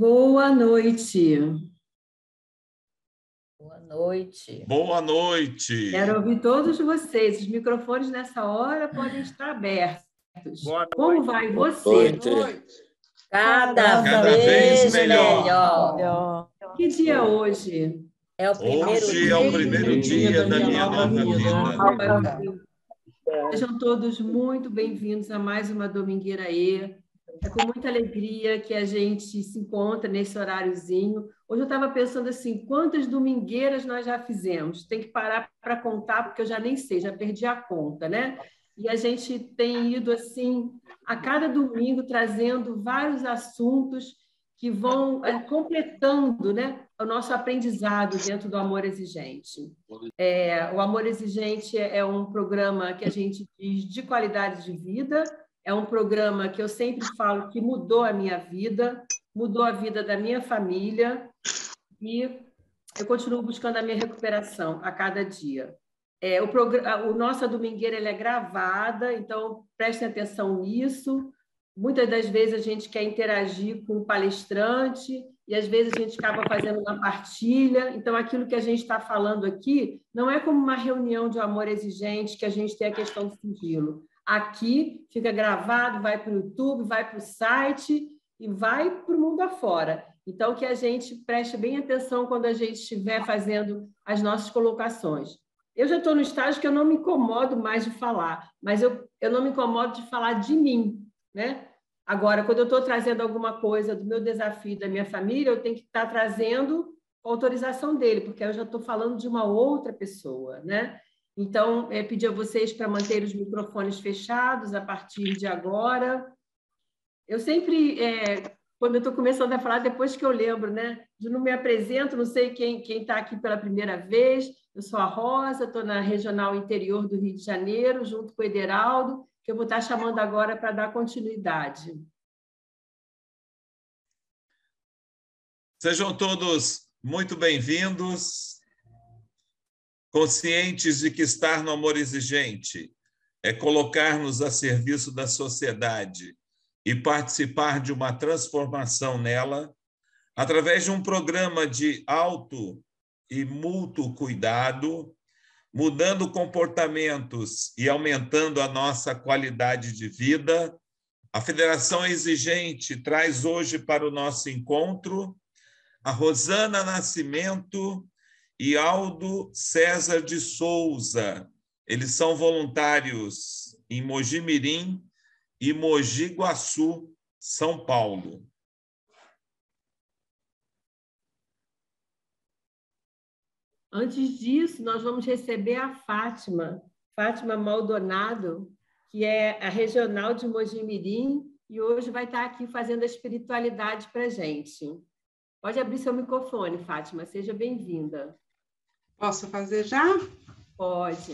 Boa noite. Boa noite. Boa noite. Quero ouvir todos vocês. Os microfones nessa hora podem estar abertos. Boa noite. Como vai você? Boa noite. Cada vez vez melhor. melhor. Que dia é hoje? É o primeiro Hoje dia. é o primeiro dia da minha nova vida. Sejam todos muito bem-vindos a mais uma Domingueira E. É com muita alegria que a gente se encontra nesse horáriozinho. Hoje eu estava pensando assim, quantas domingueiras nós já fizemos? Tem que parar para contar, porque eu já nem sei, já perdi a conta, né? E a gente tem ido assim, a cada domingo, trazendo vários assuntos que vão completando, né, o nosso aprendizado dentro do Amor Exigente. O Amor Exigente é um programa que a gente diz de qualidade de vida, é um programa que eu sempre falo que mudou a minha vida, mudou a vida da minha família, e eu continuo buscando a minha recuperação a cada dia. O nossa domingueira ela é gravada, então prestem atenção nisso. Muitas das vezes a gente quer interagir com o palestrante e às vezes a gente acaba fazendo uma partilha. Então, aquilo que a gente está falando aqui não é como uma reunião de Amor Exigente que a gente tem a questão do sigilo. Aqui fica gravado, vai para o YouTube, vai para o site e vai para o mundo afora. Então, que a gente preste bem atenção quando a gente estiver fazendo as nossas colocações. Eu já estou no estágio que eu não me incomodo mais de falar, mas eu não me incomodo de falar de mim, né? Agora, quando eu estou trazendo alguma coisa do meu desafio da minha família, eu tenho que estar trazendo a autorização dele, porque eu já estou falando de uma outra pessoa, né? Então, pedir a vocês para manter os microfones fechados a partir de agora. Eu sempre, quando eu estou começando a falar, depois que eu lembro, né? Eu não me apresento, não sei quem está aqui pela primeira vez. Eu sou a Rosa, estou na Regional Interior do Rio de Janeiro, junto com o Ederaldo, que eu vou estar chamando agora para dar continuidade. Sejam todos muito bem-vindos, conscientes de que estar no Amor Exigente é colocar-nos a serviço da sociedade e participar de uma transformação nela, através de um programa de auto e mútuo cuidado, mudando comportamentos e aumentando a nossa qualidade de vida. A Federação Exigente traz hoje para o nosso encontro a Rosana Nascimento e Aldo César de Souza. Eles são voluntários em Mogi Mirim e Mogi Guaçu, São Paulo. Antes disso, nós vamos receber a Fátima Maldonado, que é a regional de Mogi Mirim, e hoje vai estar aqui fazendo a espiritualidade para a gente. Pode abrir seu microfone, Fátima, seja bem-vinda. Posso fazer já? Pode.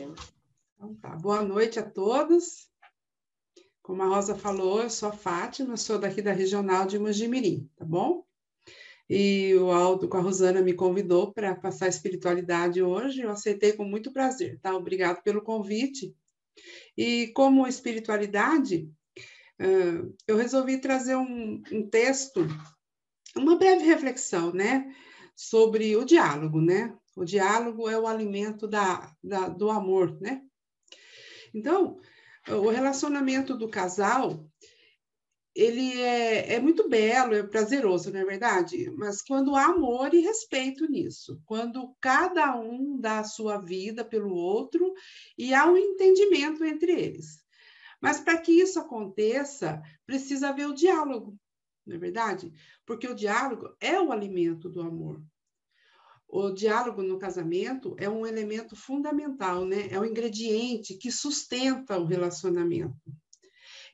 Então tá. Boa noite a todos. Como a Rosa falou, eu sou a Fátima, sou daqui da regional de Mogi Mirim, tá bom? E o Aldo com a Rosana me convidou para passar a espiritualidade hoje, eu aceitei com muito prazer, tá? Obrigado pelo convite. E como espiritualidade, eu resolvi trazer um texto, uma breve reflexão, né? Sobre o diálogo, né? O diálogo é o alimento do amor, né? Então, o relacionamento do casal, ele é muito belo, é prazeroso, não é verdade? Mas quando há amor e respeito nisso, quando cada um dá a sua vida pelo outro e há um entendimento entre eles. Mas para que isso aconteça, precisa haver o diálogo, não é verdade? Porque o diálogo é o alimento do amor. O diálogo no casamento é um elemento fundamental, né? É um ingrediente que sustenta o relacionamento.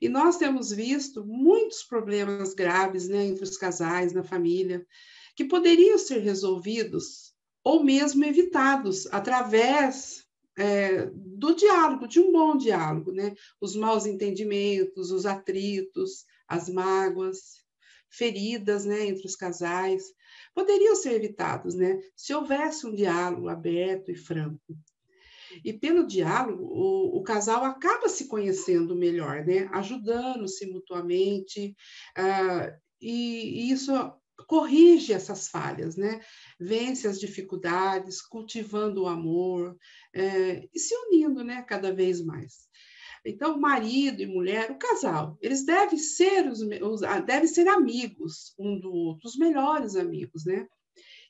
E nós temos visto muitos problemas graves, né, entre os casais, na família, que poderiam ser resolvidos ou mesmo evitados através do diálogo, de um bom diálogo, né? Os maus entendimentos, os atritos, as mágoas, feridas, né, entre os casais, poderiam ser evitados, né, se houvesse um diálogo aberto e franco. E pelo diálogo, o casal acaba se conhecendo melhor, né, ajudando-se mutuamente, e isso corrige essas falhas, né? Vence as dificuldades, cultivando o amor, e se unindo, né, cada vez mais. Então, marido e mulher, o casal, eles devem ser amigos um do outro, os melhores amigos, né?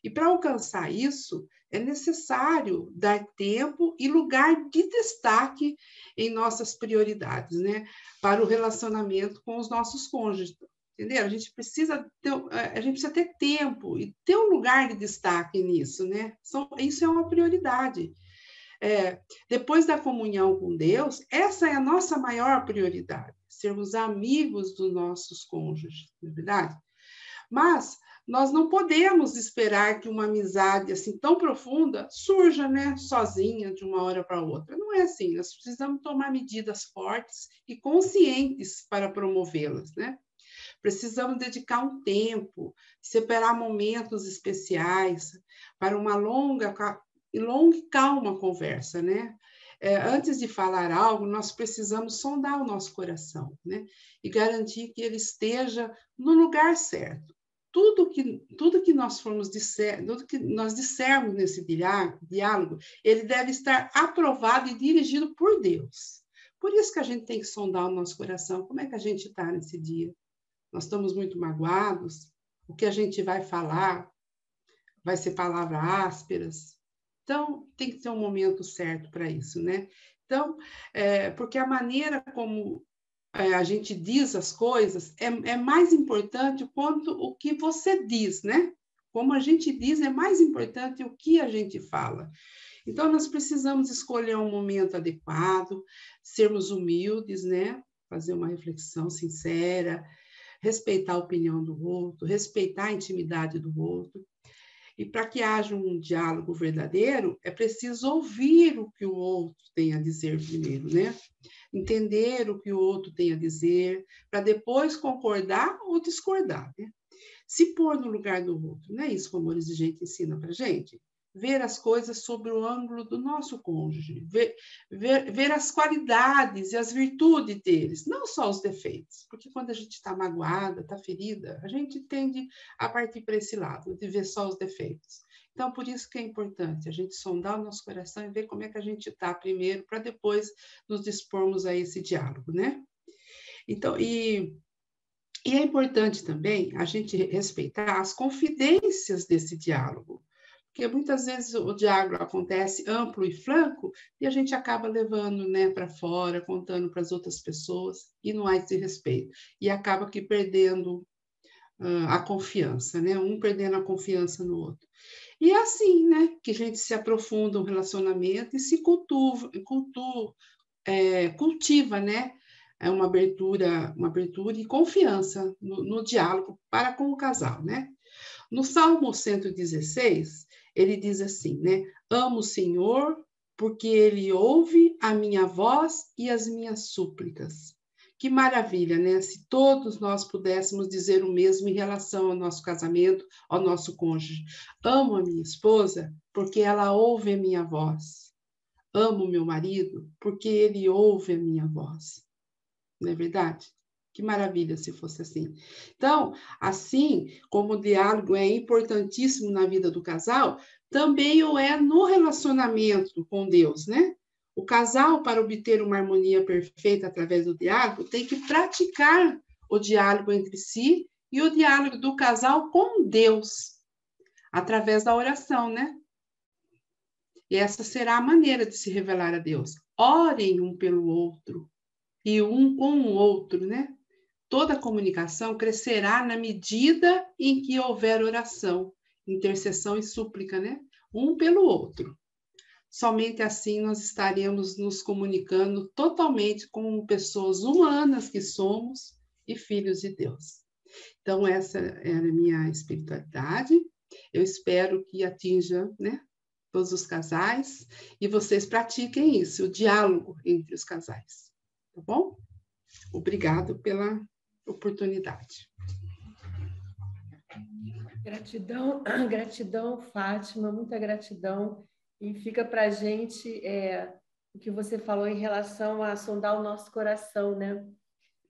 E para alcançar isso, é necessário dar tempo e lugar de destaque em nossas prioridades, né? Para o relacionamento com os nossos cônjuges. Entendeu? A gente precisa ter tempo e ter um lugar de destaque nisso, né? Isso é uma prioridade. Depois da comunhão com Deus, essa é a nossa maior prioridade, sermos amigos dos nossos cônjuges, não é verdade? Mas nós não podemos esperar que uma amizade assim tão profunda surja, né, sozinha de uma hora para outra. Não é assim. Nós precisamos tomar medidas fortes e conscientes para promovê-las, né? Precisamos dedicar um tempo, separar momentos especiais para uma longa e calma conversa, né? Antes de falar algo, nós precisamos sondar o nosso coração, né? E garantir que ele esteja no lugar certo. Tudo que nós tudo que nós dissermos nesse diálogo, ele deve estar aprovado e dirigido por Deus. Por isso que a gente tem que sondar o nosso coração. Como é que a gente está nesse dia? Nós estamos muito magoados? O que a gente vai falar vai ser palavras ásperas? Então, tem que ter um momento certo para isso, né? Então, porque a maneira como a gente diz as coisas é mais importante quanto o que você diz, né? Como a gente diz, é mais importante o que a gente fala. Então, nós precisamos escolher um momento adequado, sermos humildes, né? Fazer uma reflexão sincera, respeitar a opinião do outro, respeitar a intimidade do outro. E para que haja um diálogo verdadeiro, é preciso ouvir o que o outro tem a dizer primeiro, né? Entender o que o outro tem a dizer, para depois concordar ou discordar, né? Se pôr no lugar do outro, não é isso que o Amor Exigente ensina para a gente? Ver as coisas sob o ângulo do nosso cônjuge, ver as qualidades e as virtudes deles, não só os defeitos, porque quando a gente está magoada, está ferida, a gente tende a partir para esse lado, de ver só os defeitos. Então, por isso que é importante a gente sondar o nosso coração e ver como é que a gente está primeiro, para depois nos dispormos a esse diálogo, né? Então, e é importante também a gente respeitar as confidências desse diálogo, porque muitas vezes o diálogo acontece amplo e franco e a gente acaba levando, né, para fora, contando para as outras pessoas e não há esse respeito. E acaba que perdendo a confiança, né? Um perdendo a confiança no outro. E é assim, né, que a gente se aprofunda um relacionamento e se cultiva, né? Uma abertura e confiança no diálogo para com o casal, né? No Salmo 116, ele diz assim, né? Amo o Senhor porque ele ouve a minha voz e as minhas súplicas. Que maravilha, né? Se todos nós pudéssemos dizer o mesmo em relação ao nosso casamento, ao nosso cônjuge. Amo a minha esposa porque ela ouve a minha voz. Amo meu marido porque ele ouve a minha voz. Não é verdade? Que maravilha se fosse assim. Então, assim como o diálogo é importantíssimo na vida do casal, também o é no relacionamento com Deus, né? O casal, para obter uma harmonia perfeita através do diálogo, tem que praticar o diálogo entre si e o diálogo do casal com Deus, através da oração, né? E essa será a maneira de se revelar a Deus. Orem um pelo outro e um com o outro, né? Toda comunicação crescerá na medida em que houver oração, intercessão e súplica, né? Um pelo outro. Somente assim nós estaremos nos comunicando totalmente como pessoas humanas que somos e filhos de Deus. Então, essa era a minha espiritualidade. Eu espero que atinja, né, todos os casais e vocês pratiquem isso, o diálogo entre os casais. Tá bom? Obrigado pela oportunidade. Gratidão, gratidão, Fátima, muita gratidão. E fica para a gente o que você falou em relação a sondar o nosso coração, né?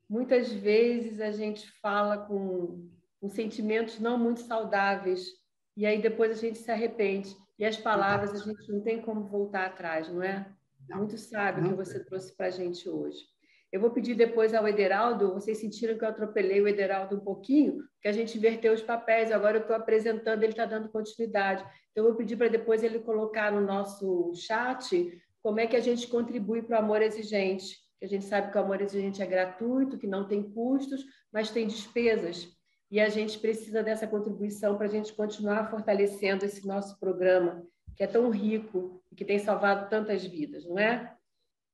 Muitas vezes a gente fala com uns sentimentos não muito saudáveis, e aí depois a gente se arrepende. E as palavras a gente não tem como voltar atrás, não é? Muito sábio que você trouxe para a gente hoje. Eu vou pedir depois ao Ederaldo, vocês sentiram que eu atropelei o Ederaldo um pouquinho, que a gente inverteu os papéis, agora eu estou apresentando, ele está dando continuidade. Então, eu vou pedir para depois ele colocar no nosso chat como é que a gente contribui para o Amor Exigente, que a gente sabe que o Amor Exigente é gratuito, que não tem custos, mas tem despesas. E a gente precisa dessa contribuição para a gente continuar fortalecendo esse nosso programa, que é tão rico e que tem salvado tantas vidas, não é?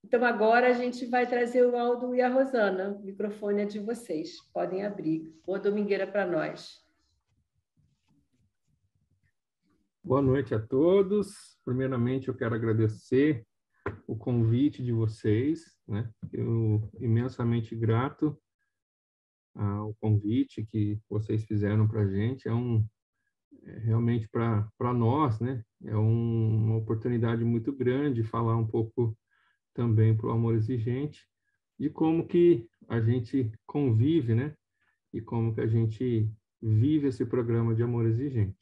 Então, agora a gente vai trazer o Aldo e a Rosana. O microfone é de vocês. Podem abrir. Boa domingueira para nós. Boa noite a todos. Primeiramente, eu quero agradecer o convite de vocês, né? Eu imensamente grato ao convite que vocês fizeram para a gente. Realmente para nós, né? É uma oportunidade muito grande falar um pouco também para o Amor Exigente de como que a gente convive, né? E como que a gente vive esse programa de Amor Exigente.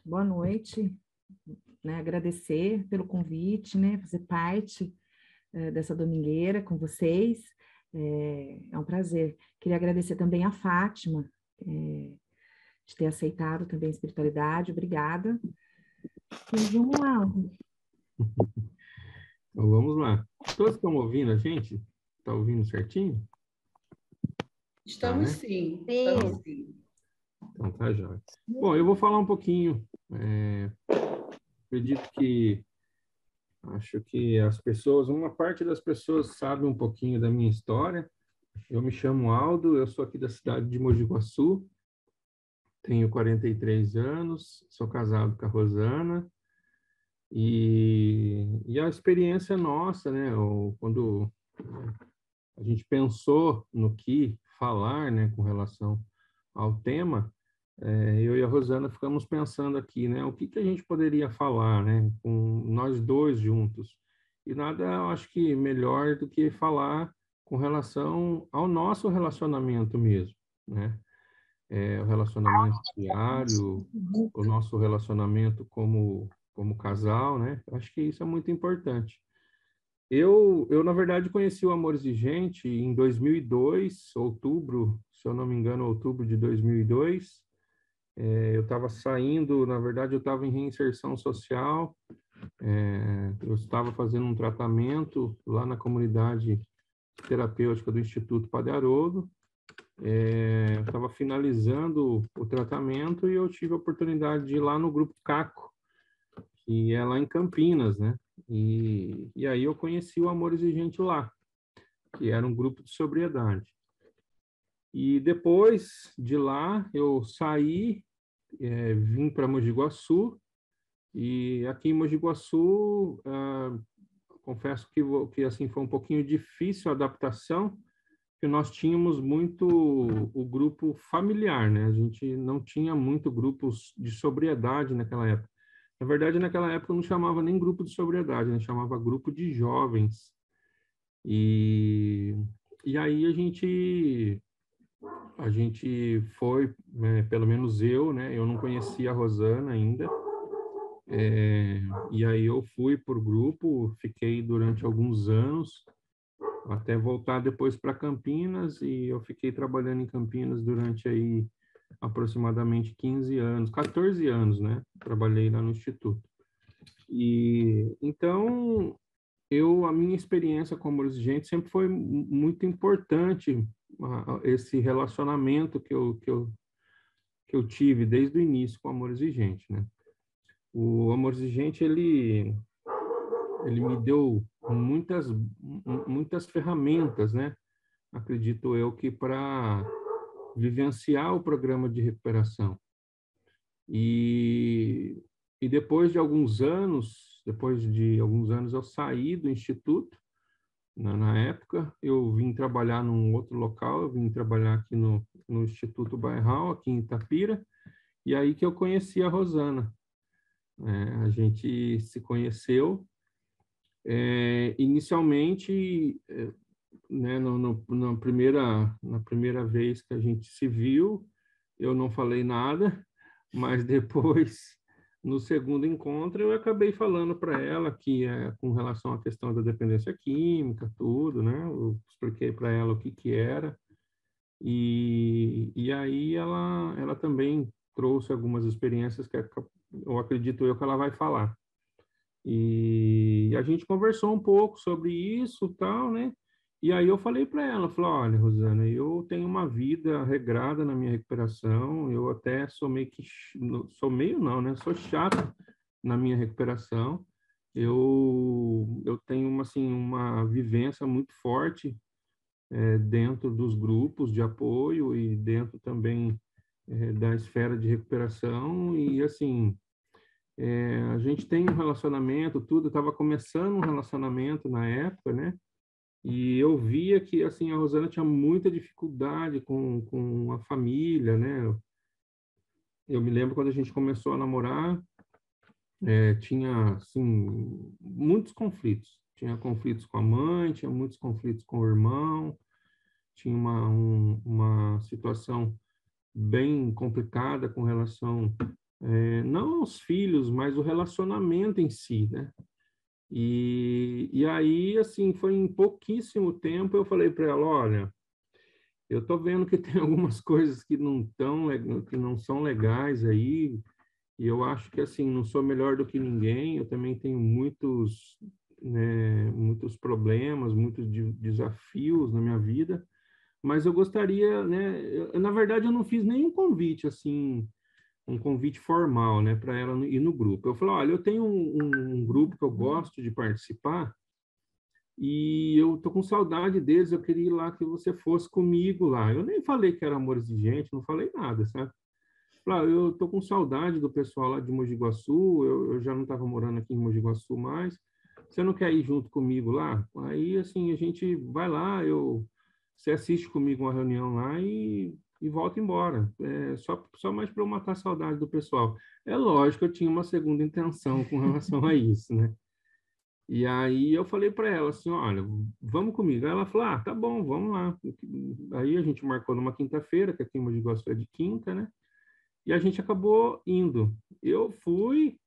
Boa noite, né? Agradecer pelo convite, né? Fazer parte dessa domingueira com vocês. É um prazer. Queria agradecer também a Fátima de ter aceitado também a espiritualidade. Obrigada. E vamos lá. Então, vamos lá. Todos estão ouvindo a gente? Está ouvindo certinho? Estamos né? sim. Estamos sim. Então, tá jóia. Bom, eu vou falar um pouquinho. Acredito que acho que as pessoas, uma parte das pessoas sabe um pouquinho da minha história. Eu me chamo Aldo, eu sou aqui da cidade de Mogi Guaçu, tenho 43 anos, sou casado com a Rosana, e a experiência nossa, né, quando a gente pensou no que falar, né, com relação ao tema, eu e a Rosana ficamos pensando aqui, né, o que a gente poderia falar, né, com nós dois juntos. E nada, eu acho que melhor do que falar com relação ao nosso relacionamento mesmo, né? O relacionamento diário, o nosso relacionamento como casal, né? Acho que isso é muito importante. Eu na verdade, conheci o Amor Exigente em 2002, outubro, se eu não me engano, outubro de 2002. Eu estava saindo, na verdade, eu estava em reinserção social, eu estava fazendo um tratamento lá na comunidade terapêutica do Instituto Padre Haroldo, eu estava finalizando o tratamento e eu tive a oportunidade de ir lá no Grupo Caco, que é lá em Campinas, né? E aí eu conheci o Amor Exigente lá, que era um grupo de sobriedade. E depois de lá eu saí, vim para Mogi Guaçu, e aqui em Mogi Guaçu, confesso que assim foi um pouquinho difícil a adaptação, porque nós tínhamos muito o grupo familiar, né? A gente não tinha muito grupos de sobriedade naquela época. Na verdade, naquela época não chamava nem grupo de sobriedade, né? Chamava grupo de jovens. E aí a gente foi, né, pelo menos eu, né? Eu não conhecia a Rosana ainda. E aí eu fui por grupo, fiquei durante alguns anos, até voltar depois para Campinas, e eu fiquei trabalhando em Campinas durante aí aproximadamente 15 anos, 14 anos, né? Trabalhei lá no Instituto. E então a minha experiência com Amor Exigente sempre foi muito importante, esse relacionamento que eu tive desde o início com o Amor Exigente, né? O Amor Exigente, ele me deu muitas ferramentas, né? Acredito eu que para vivenciar o programa de recuperação. E depois de alguns anos eu saí do Instituto. Na época, eu vim trabalhar num outro local, eu vim trabalhar aqui no Instituto Bairral, aqui em Itapira, e aí que eu conheci a Rosana. A gente se conheceu. Inicialmente, né, na primeira vez que a gente se viu, eu não falei nada, mas depois, no segundo encontro, eu acabei falando para ela que com relação à questão da dependência química, tudo, né? Eu expliquei para ela o que que era, e aí ela também trouxe algumas experiências que eu acredito eu que ela vai falar. E a gente conversou um pouco sobre isso, tal, né? E aí eu falei para ela, falei, olha, Rosana, eu tenho uma vida regrada na minha recuperação, eu até sou meio que, sou meio não, né? Sou chato na minha recuperação. Eu tenho uma, assim, uma vivência muito forte dentro dos grupos de apoio e dentro também da esfera de recuperação e, assim, a gente tem um relacionamento, tudo, estava começando um relacionamento na época, né? E eu via que, assim, a Rosana tinha muita dificuldade com a família, né? Eu me lembro quando a gente começou a namorar, tinha, assim, muitos conflitos. Tinha conflitos com a mãe, tinha muitos conflitos com o irmão, tinha uma situação bem complicada com relação, não aos filhos, mas o relacionamento em si, né? E aí, assim, foi em pouquíssimo tempo eu falei para ela, olha, eu tô vendo que tem algumas coisas que não são legais aí, e eu acho que, assim, não sou melhor do que ninguém, eu também tenho muitos, né, muitos problemas, muitos desafios na minha vida, mas eu gostaria, né, na verdade eu não fiz nenhum convite, assim, um convite formal, né, para ela ir no grupo. Eu falei, olha, eu tenho um grupo que eu gosto de participar e eu tô com saudade deles, eu queria ir lá que você fosse comigo lá. Eu nem falei que era amor exigente, não falei nada, sabe? Falei, eu tô com saudade do pessoal lá de Mogi Guaçu, eu já não estava morando aqui em Mogi Guaçu mais. Você não quer ir junto comigo lá? Aí, assim, a gente vai lá, você assiste comigo uma reunião lá e volta embora. Só mais para eu matar a saudade do pessoal. É lógico, eu tinha uma segunda intenção com relação a isso, né? E aí eu falei para ela assim, olha, vamos comigo. Aí ela falou, ah, tá bom, vamos lá. Aí a gente marcou numa quinta-feira, que aqui em Mogi Guaçu é de quinta, né? E a gente acabou indo. Eu fui,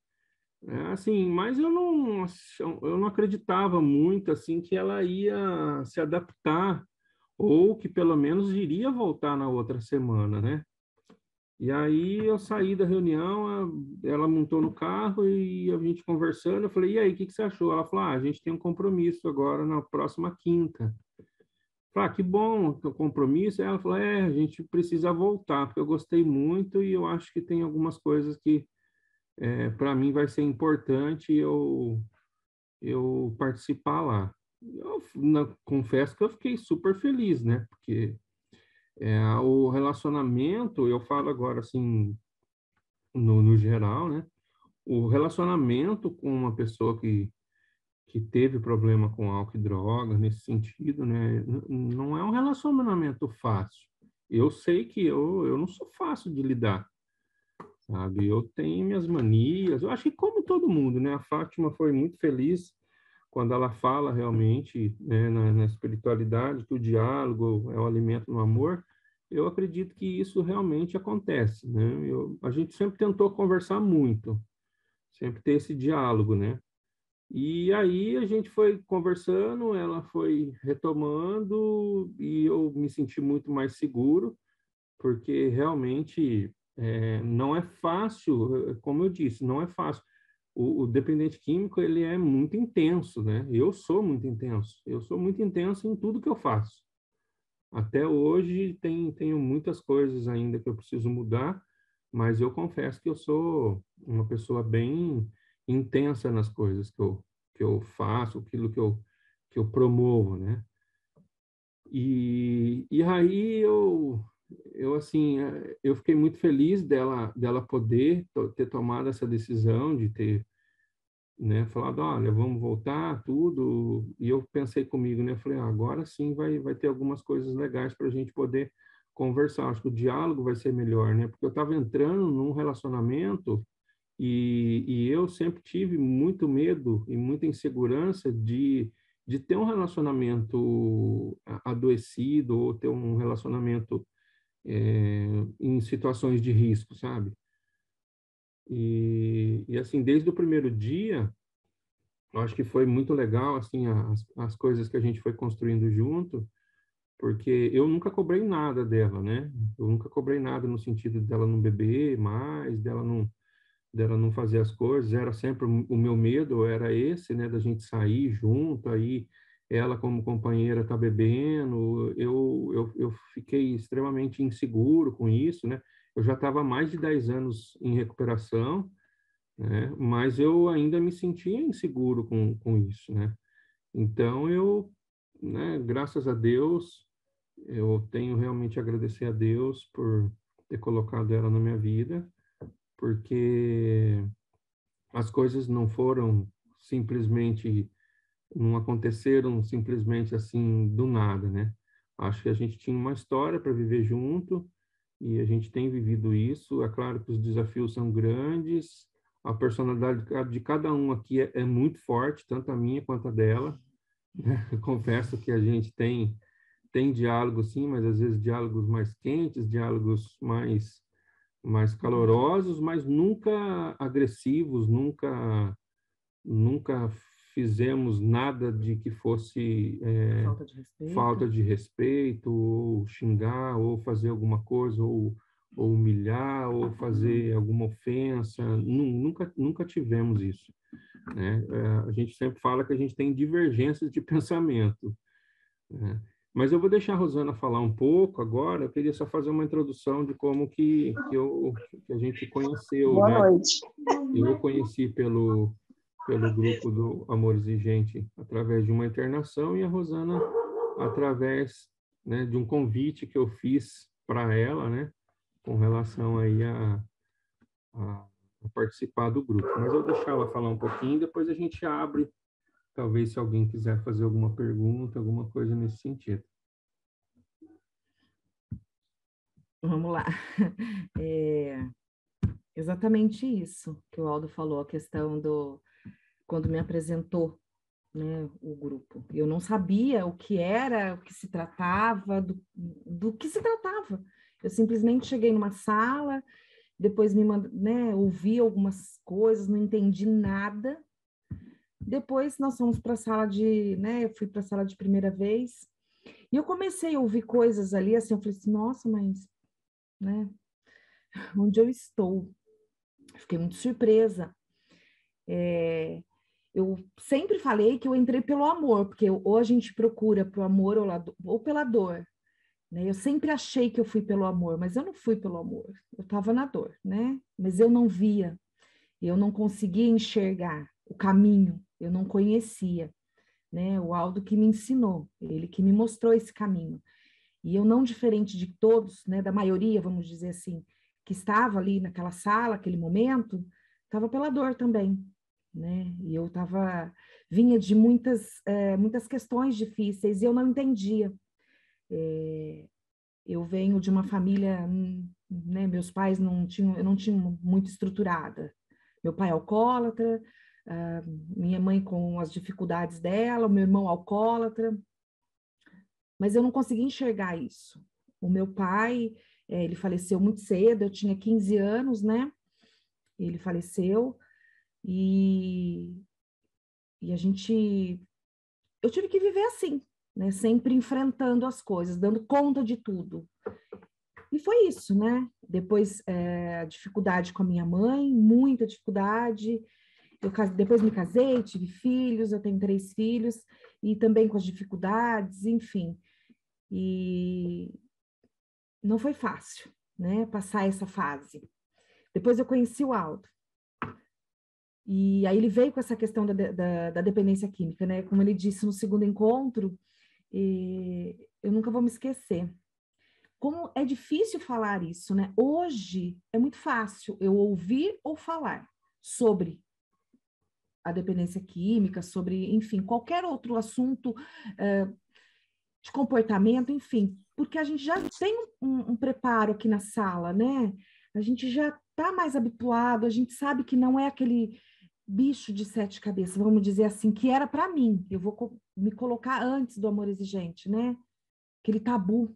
assim, mas eu não acreditava muito, assim, que ela ia se adaptar ou que pelo menos iria voltar na outra semana, né? E aí eu saí da reunião, ela montou no carro e a gente conversando, eu falei, e aí, o que você achou? Ela falou, a gente tem um compromisso agora na próxima quinta. Eu falei, que bom, o compromisso. Aí ela falou, a gente precisa voltar, porque eu gostei muito e eu acho que tem algumas coisas que para mim vai ser importante eu participar lá. Confesso que eu fiquei super feliz, né? Porque o relacionamento, eu falo agora assim, no geral, né? O relacionamento com uma pessoa que teve problema com álcool e droga, nesse sentido, né? Não é um relacionamento fácil. Eu sei que eu não sou fácil de lidar, sabe? Eu tenho minhas manias, eu acho que como todo mundo, né? A Fátima foi muito feliz quando ela fala realmente, né, na espiritualidade, que o diálogo é o alimento no amor. Eu acredito que isso realmente acontece, né? A gente sempre tentou conversar muito, sempre ter esse diálogo, né? E aí a gente foi conversando, ela foi retomando e eu me senti muito mais seguro, porque realmente não é fácil, como eu disse, não é fácil. O dependente químico, ele é muito intenso, né? Eu sou muito intenso em tudo que eu faço. Até hoje tenho muitas coisas ainda que eu preciso mudar, mas eu confesso que eu sou uma pessoa bem intensa nas coisas que eu faço, aquilo que eu promovo, né? E aí eu assim, eu fiquei muito feliz dela poder ter tomado essa decisão de ter, né, falado, olha, vamos voltar, tudo, e eu pensei comigo, né, falei, agora sim vai ter algumas coisas legais para a gente poder conversar, acho que o diálogo vai ser melhor, né, porque eu estava entrando num relacionamento e eu sempre tive muito medo e muita insegurança de de ter um relacionamento adoecido ou ter um relacionamento em situações de risco, sabe? E assim, desde o primeiro dia, eu acho que foi muito legal, assim, as coisas que a gente foi construindo junto, porque eu nunca cobrei nada dela, né? Eu nunca cobrei nada no sentido dela não beber mais, dela não fazer as coisas, era sempre o meu medo, era esse, né, da gente sair junto, aí ela como companheira tá bebendo, eu fiquei extremamente inseguro com isso, né? Eu já estava há mais de 10 anos em recuperação, né? Mas eu ainda me sentia inseguro com isso, né? Então né, graças a Deus, eu tenho realmente a agradecer a Deus por ter colocado ela na minha vida, porque as coisas não aconteceram simplesmente assim do nada, né? Acho que a gente tinha uma história para viver junto e a gente tem vivido isso. É claro que os desafios são grandes, a personalidade de cada um aqui é muito forte, tanto a minha quanto a dela. Confesso que a gente tem diálogos sim, mas às vezes diálogos mais quentes, diálogos mais calorosos, mas nunca agressivos, nunca fizemos nada de que fosse falta de respeito, ou xingar, ou fazer alguma coisa, ou humilhar, ou fazer alguma ofensa. Nunca tivemos isso, né? A gente sempre fala que a gente tem divergências de pensamento, né? Mas eu vou deixar a Rosana falar um pouco agora. Eu queria só fazer uma introdução de como que a gente conheceu, Boa né? noite. Eu conheci pelo grupo do Amor Exigente através de uma internação e a Rosana através, né, de um convite que eu fiz para ela, né, com relação aí a participar do grupo. Mas eu vou deixar ela falar um pouquinho, depois a gente abre. Talvez se alguém quiser fazer alguma pergunta, alguma coisa nesse sentido. Vamos lá. Exatamente isso que o Aldo falou, a questão quando me apresentou, né, o grupo. Eu não sabia o que era, o que se tratava, do que se tratava. Eu simplesmente cheguei numa sala, depois né, ouvi algumas coisas, não entendi nada. Depois nós fomos para a sala né, eu fui para a sala de primeira vez, e eu comecei a ouvir coisas ali, assim, eu falei assim, nossa, mas, né, onde eu estou? Fiquei muito surpresa. Eu sempre falei que eu entrei pelo amor, porque ou a gente procura pelo amor ou pela dor, né? Eu sempre achei que eu fui pelo amor, mas eu não fui pelo amor, eu estava na dor, né? Mas eu não via, eu não conseguia enxergar o caminho, eu não conhecia, né? O Aldo que me ensinou, ele que me mostrou esse caminho. E eu não diferente de todos, né, da maioria, vamos dizer assim, que estava ali naquela sala, aquele momento, estava pela dor também, né? E eu vinha de muitas questões difíceis e eu não entendia. Eu venho de uma família, né, meus pais eu não tinha muito estruturada. Meu pai é alcoólatra, minha mãe com as dificuldades dela, o meu irmão alcoólatra, mas eu não conseguia enxergar isso. O meu pai, ele faleceu muito cedo, eu tinha 15 anos, né? Ele faleceu e eu tive que viver assim, né? Sempre enfrentando as coisas, dando conta de tudo. E foi isso, né? Depois, a dificuldade com a minha mãe, muita dificuldade. Depois me casei, tive filhos, eu tenho 3 filhos, e também com as dificuldades, enfim. E não foi fácil, né, passar essa fase. Depois eu conheci o Aldo. E aí ele veio com essa questão da dependência química, né? Como ele disse no segundo encontro, eu nunca vou me esquecer. Como é difícil falar isso, né? Hoje é muito fácil eu ouvir ou falar sobre a dependência química, sobre, enfim, qualquer outro assunto de comportamento, enfim, porque a gente já tem um preparo aqui na sala, né? A gente já está mais habituado, a gente sabe que não é aquele bicho de 7 cabeças, vamos dizer assim, que era para mim. Eu vou me colocar antes do amor exigente, né? Aquele tabu.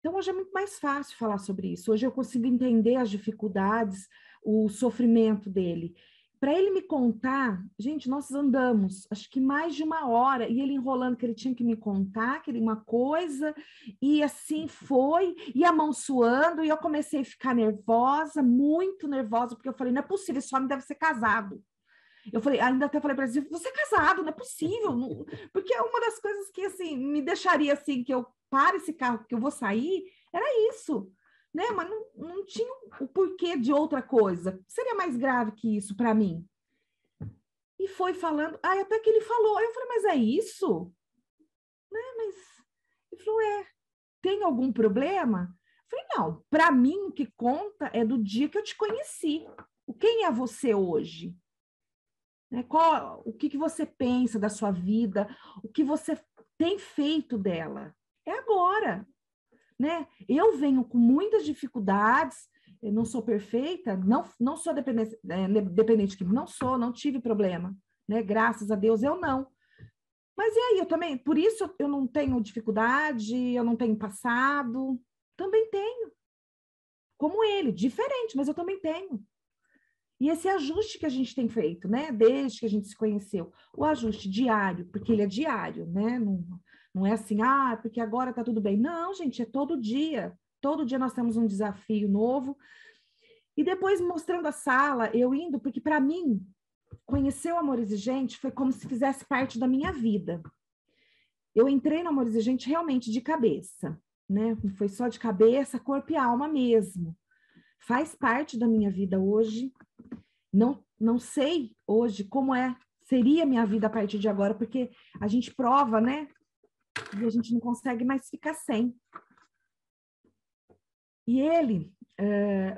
Então, hoje é muito mais fácil falar sobre isso. Hoje eu consigo entender as dificuldades, o sofrimento dele. Para ele me contar, gente, nós andamos, acho que mais de 1 hora, e ele enrolando que ele tinha que me contar, que era uma coisa, e assim foi, e a mão suando, e eu comecei a ficar nervosa, muito nervosa, porque eu falei, não é possível, esse homem deve ser casado. Eu falei, ainda até falei para ele, você é casado, não é possível, não... porque uma das coisas que, assim, me deixaria, assim, que eu pare esse carro, que eu vou sair, era isso, né? Mas não tinha o porquê de outra coisa. Seria mais grave que isso para mim. E foi falando, aí até que ele falou, aí eu falei, mas é isso? Né? Mas ele falou, tem algum problema? Eu falei, não, para mim o que conta é do dia que eu te conheci. Quem é você hoje? Né? O que você pensa da sua vida? O que você tem feito dela? É agora, né? Eu venho com muitas dificuldades, eu não sou perfeita, não sou dependente químico, não tive problema, né? Graças a Deus eu não. Mas e aí, eu também, por isso eu não tenho dificuldade, eu não tenho passado, também tenho. Como ele, diferente, mas eu também tenho. E esse ajuste que a gente tem feito, né? Desde que a gente se conheceu, o ajuste diário, porque ele é diário, né? Não é assim, porque agora tá tudo bem. Não, gente, é todo dia. Todo dia nós temos um desafio novo. E depois, mostrando a sala, eu indo, porque para mim, conhecer o amor exigente foi como se fizesse parte da minha vida. Eu entrei no amor exigente realmente de cabeça, né? Foi só de cabeça, corpo e alma mesmo. Faz parte da minha vida hoje. Não sei hoje como seria minha vida a partir de agora, porque a gente prova, né? E a gente não consegue mais ficar sem. E ele,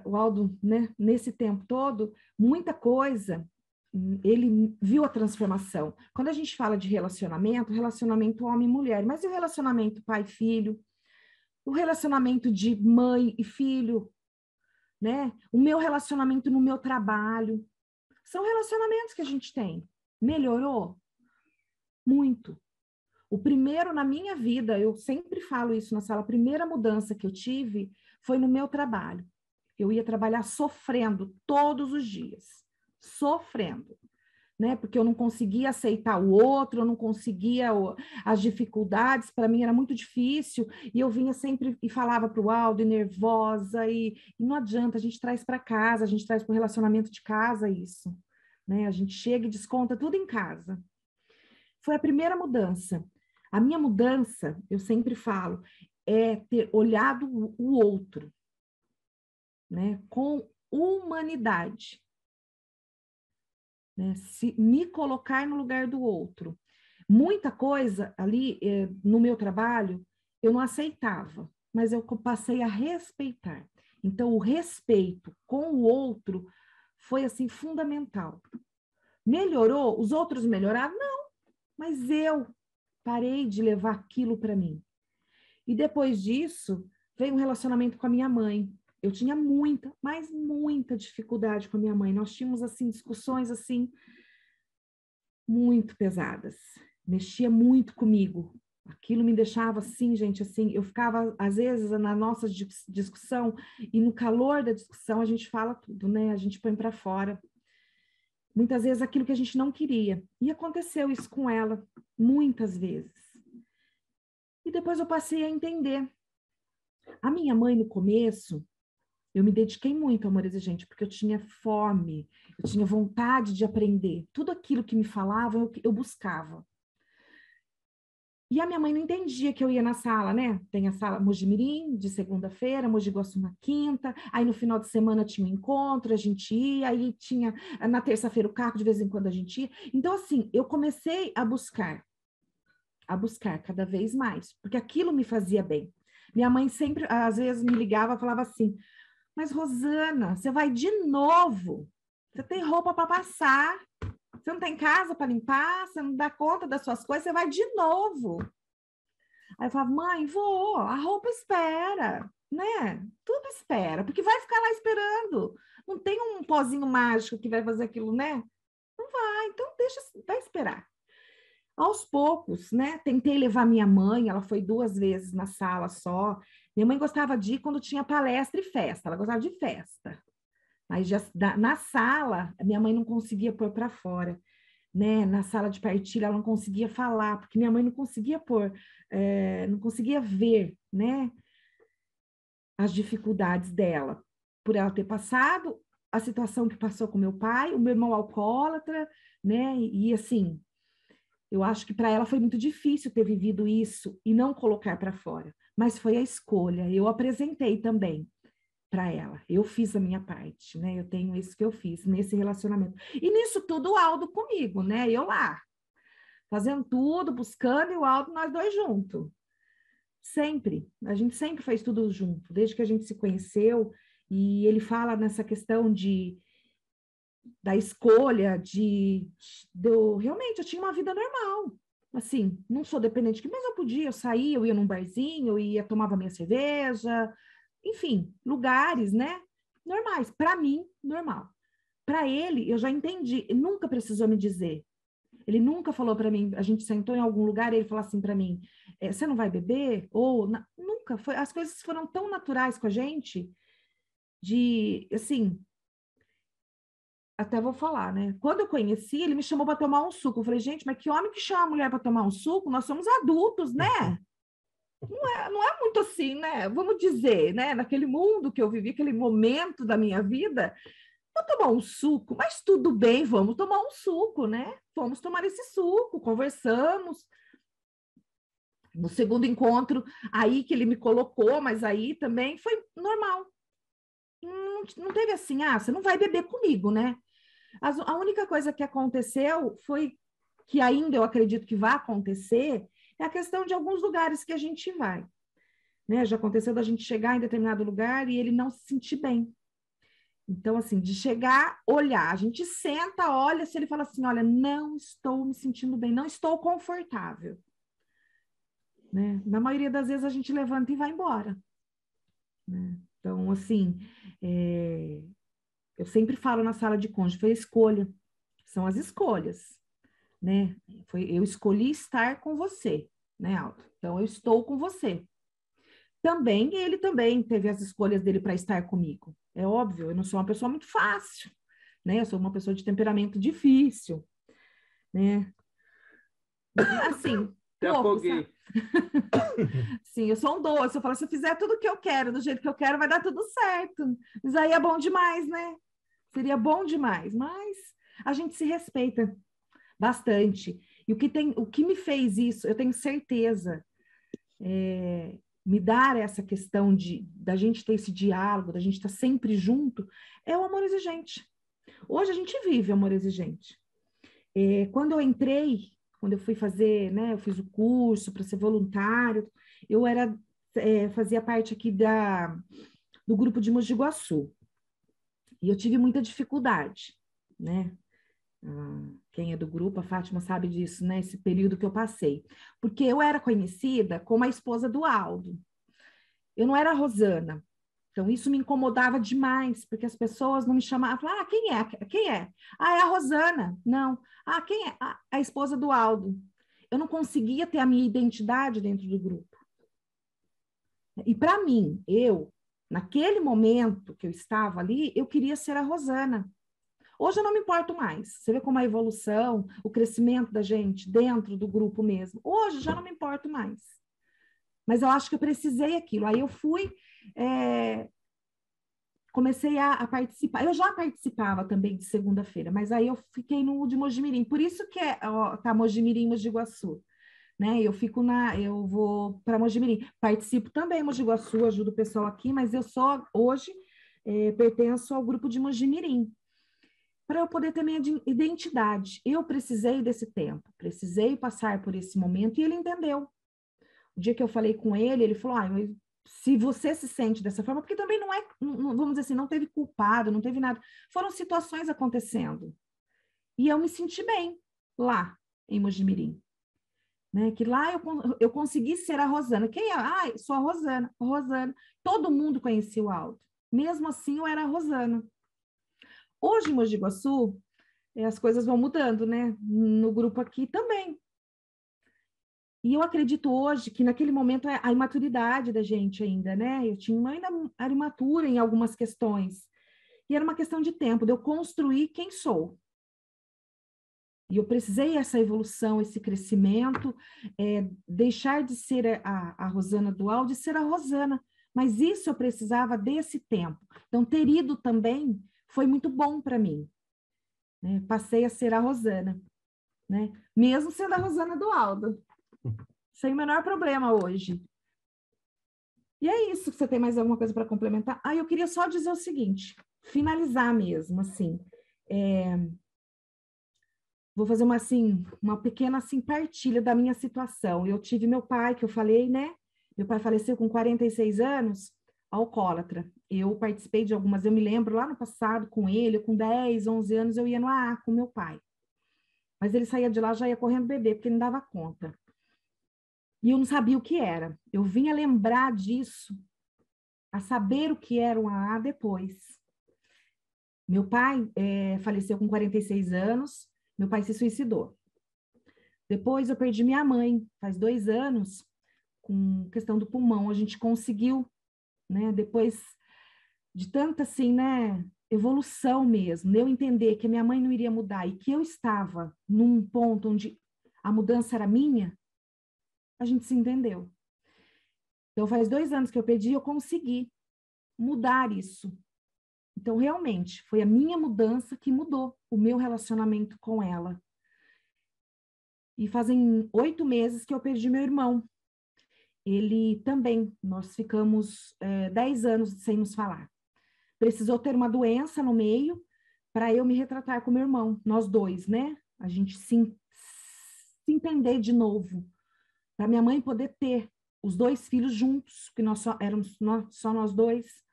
o Aldo, né, nesse tempo todo, muita coisa, ele viu a transformação. Quando a gente fala de relacionamento homem e mulher, mas e o relacionamento pai-filho? O relacionamento de mãe e filho? Né? O meu relacionamento no meu trabalho? São relacionamentos que a gente tem. Melhorou? Muito. O primeiro na minha vida, eu sempre falo isso na sala, a primeira mudança que eu tive foi no meu trabalho. Eu ia trabalhar sofrendo todos os dias. Sofrendo. Né? Porque eu não conseguia aceitar o outro, eu não conseguia as dificuldades, para mim era muito difícil, e eu vinha sempre e falava para o Aldo, e nervosa, e não adianta, a gente traz para casa, a gente traz para o relacionamento de casa isso. Né? A gente chega e desconta tudo em casa. Foi a primeira mudança. A minha mudança, eu sempre falo, é ter olhado o outro, né, com humanidade, né, me colocar no lugar do outro. Muita coisa ali no meu trabalho eu não aceitava, mas eu passei a respeitar. Então, o respeito com o outro foi assim fundamental. Melhorou? Os outros melhoraram? Não, mas eu parei de levar aquilo para mim. E depois disso, veio um relacionamento com a minha mãe. Eu tinha muita, mas muita dificuldade com a minha mãe. Nós tínhamos, assim, discussões, assim, muito pesadas. Mexia muito comigo. Aquilo me deixava assim, gente, assim, eu ficava, às vezes, na nossa discussão, e no calor da discussão a gente fala tudo, né? A gente põe para fora. Muitas vezes aquilo que a gente não queria. E aconteceu isso com ela, muitas vezes. E depois eu passei a entender. A minha mãe, no começo, eu me dediquei muito ao amor exigente, porque eu tinha fome, eu tinha vontade de aprender. Tudo aquilo que me falavam, eu buscava. E a minha mãe não entendia que eu ia na sala, né? Tem a sala Mogi Mirim, de segunda-feira, Mogi Guaçu na quinta, aí no final de semana tinha um encontro, a gente ia, aí tinha na terça-feira o carro, de vez em quando a gente ia. Então, assim, eu comecei a buscar cada vez mais, porque aquilo me fazia bem. Minha mãe sempre, às vezes, me ligava e falava assim, mas Rosana, você vai de novo, você tem roupa para passar, você não tem casa para limpar, você não dá conta das suas coisas, você vai de novo. Aí eu falava, mãe, vou, a roupa espera, né? Tudo espera, porque vai ficar lá esperando. Não tem um pozinho mágico que vai fazer aquilo, né? vai, então vai esperar. Aos poucos, né? Tentei levar minha mãe, ela foi 2 vezes na sala só. Minha mãe gostava de ir quando tinha palestra e festa, ela gostava de festa. Mas na sala, minha mãe não conseguia pôr para fora, né? Na sala de partilha, ela não conseguia falar, porque minha mãe não conseguia não conseguia ver, né? As dificuldades dela, por ela ter passado a situação que passou com meu pai, o meu irmão alcoólatra, né? E assim, eu acho que para ela foi muito difícil ter vivido isso e não colocar para fora, mas foi a escolha. Eu apresentei também para ela, eu fiz a minha parte, né? Eu tenho isso que eu fiz nesse relacionamento. E nisso tudo o Aldo comigo, né? Eu lá, fazendo tudo, buscando, e o Aldo, nós 2 juntos. Sempre, a gente sempre fez tudo junto, desde que a gente se conheceu, e ele fala nessa questão da escolha, realmente, eu tinha uma vida normal, assim, não sou dependente, mas eu podia, eu saía, eu ia num barzinho, eu ia, tomava minha cerveja, enfim, lugares, né, normais, para mim, normal. Para ele, eu já entendi, ele nunca precisou me dizer. Ele nunca falou para mim, a gente sentou em algum lugar e ele falou assim para mim, você não vai beber? Ou, nunca, as coisas foram tão naturais com a gente, assim, até vou falar, né? Quando eu conheci, ele me chamou para tomar um suco. Eu falei, gente, mas que homem que chama a mulher para tomar um suco? Nós somos adultos, né? Não é muito assim, né? Vamos dizer, né? Naquele mundo que eu vivi, aquele momento da minha vida, vou tomar um suco, mas tudo bem, vamos tomar um suco, né? Vamos tomar esse suco, conversamos. No segundo encontro, aí que ele me colocou, mas aí também foi normal. Não teve assim, você não vai beber comigo, né? A única coisa que aconteceu foi, que ainda eu acredito que vai acontecer, é a questão de alguns lugares que a gente vai. Né? Já aconteceu da gente chegar em determinado lugar e ele não se sentir bem. Então, assim, de chegar, olhar, a gente senta, olha, se ele fala assim, olha, não estou me sentindo bem, não estou confortável. Né? Na maioria das vezes a gente levanta e vai embora. Né? Então, assim, eu sempre falo na sala de cônjuge, foi a escolha, são as escolhas, né? Eu escolhi estar com você, né, Aldo? Então, eu estou com você. Também, ele também teve as escolhas dele para estar comigo. É óbvio, eu não sou uma pessoa muito fácil, né? Eu sou uma pessoa de temperamento difícil, né? Assim, Te afoguei. Sim, eu sou um doce. Eu falo, se eu fizer tudo o que eu quero, do jeito que eu quero, vai dar tudo certo. Mas aí é bom demais, né? Seria bom demais, mas a gente se respeita bastante. E o que me fez isso, eu tenho certeza, me dar essa questão da gente ter esse diálogo, da gente estar sempre junto, é o amor exigente. Hoje a gente vive amor exigente. Quando eu fui fazer, né, eu fiz o curso para ser voluntário, eu fazia parte aqui do grupo de Mogi Guaçu. E eu tive muita dificuldade, né? Quem é do grupo, a Fátima sabe disso, né? Esse período que eu passei. Porque eu era conhecida como a esposa do Aldo. Eu não era a Rosana. Então, isso me incomodava demais, porque as pessoas não me chamavam. Falavam, quem é? Quem é? É a Rosana. Não. Quem é? A esposa do Aldo. Eu não conseguia ter a minha identidade dentro do grupo. E para mim, naquele momento que eu estava ali, eu queria ser a Rosana. Hoje eu não me importo mais. Você vê como a evolução, o crescimento da gente dentro do grupo mesmo. Hoje já não me importo mais. Mas eu acho que eu precisei aquilo. Aí eu fui, comecei a participar. Eu já participava também de segunda-feira, mas aí eu fiquei no de Mojimirim. Por isso que tá Mojimirim, Mogi Guaçu. Né? Eu vou para Mojimirim. Participo também em Mogi Guaçu, ajudo o pessoal aqui, mas eu hoje pertenço ao grupo de Mojimirim. Para eu poder ter minha identidade. Eu precisei desse tempo, precisei passar por esse momento, e ele entendeu. O dia que eu falei com ele, ele falou, se você se sente dessa forma, porque também vamos dizer assim, não teve culpado, não teve nada, foram situações acontecendo. E eu me senti bem lá, em Mojimirim. Né? Que lá eu consegui ser a Rosana. Quem é? Sou a Rosana. Rosana. Todo mundo conhecia o Aldo. Mesmo assim, eu era a Rosana. Hoje, em Mogi Guaçu, as coisas vão mudando, né? No grupo aqui também. E eu acredito hoje que naquele momento é a imaturidade da gente ainda, né? Eu ainda era imatura em algumas questões. E era uma questão de tempo, de eu construir quem sou. E eu precisei essa evolução, esse crescimento, deixar de ser a Rosana dual, de ser a Rosana. Mas isso eu precisava desse tempo. Então, ter ido também foi muito bom para mim. Né? Passei a ser a Rosana, né? Mesmo sendo a Rosana do Aldo. Sem o menor problema hoje. E é isso. Você tem mais alguma coisa para complementar? Eu queria só dizer o seguinte, finalizar mesmo, assim. Vou fazer uma pequena partilha da minha situação. Eu tive meu pai, que eu falei, né? Meu pai faleceu com 46 anos, alcoólatra. Eu participei de algumas, eu me lembro lá no passado com ele, com 10, 11 anos, eu ia no AA com meu pai. Mas ele saía de lá, já ia correndo beber, porque ele não dava conta. E eu não sabia o que era. Eu vinha lembrar disso, a saber o que era um AA depois. Meu pai faleceu com 46 anos, meu pai se suicidou. Depois eu perdi minha mãe, faz 2 anos, com questão do pulmão. A gente conseguiu, né, depois de tanta, assim, né, evolução mesmo, de eu entender que a minha mãe não iria mudar e que eu estava num ponto onde a mudança era minha, a gente se entendeu. Então, faz 2 anos que eu perdi, eu consegui mudar isso. Então, realmente, foi a minha mudança que mudou o meu relacionamento com ela. E fazem 8 meses que eu perdi meu irmão. Ele também, nós ficamos 10 anos sem nos falar. Precisou ter uma doença no meio para eu me retratar com meu irmão, nós dois, né? A gente se entender de novo, para minha mãe poder ter os 2 filhos juntos, porque éramos só nós dois.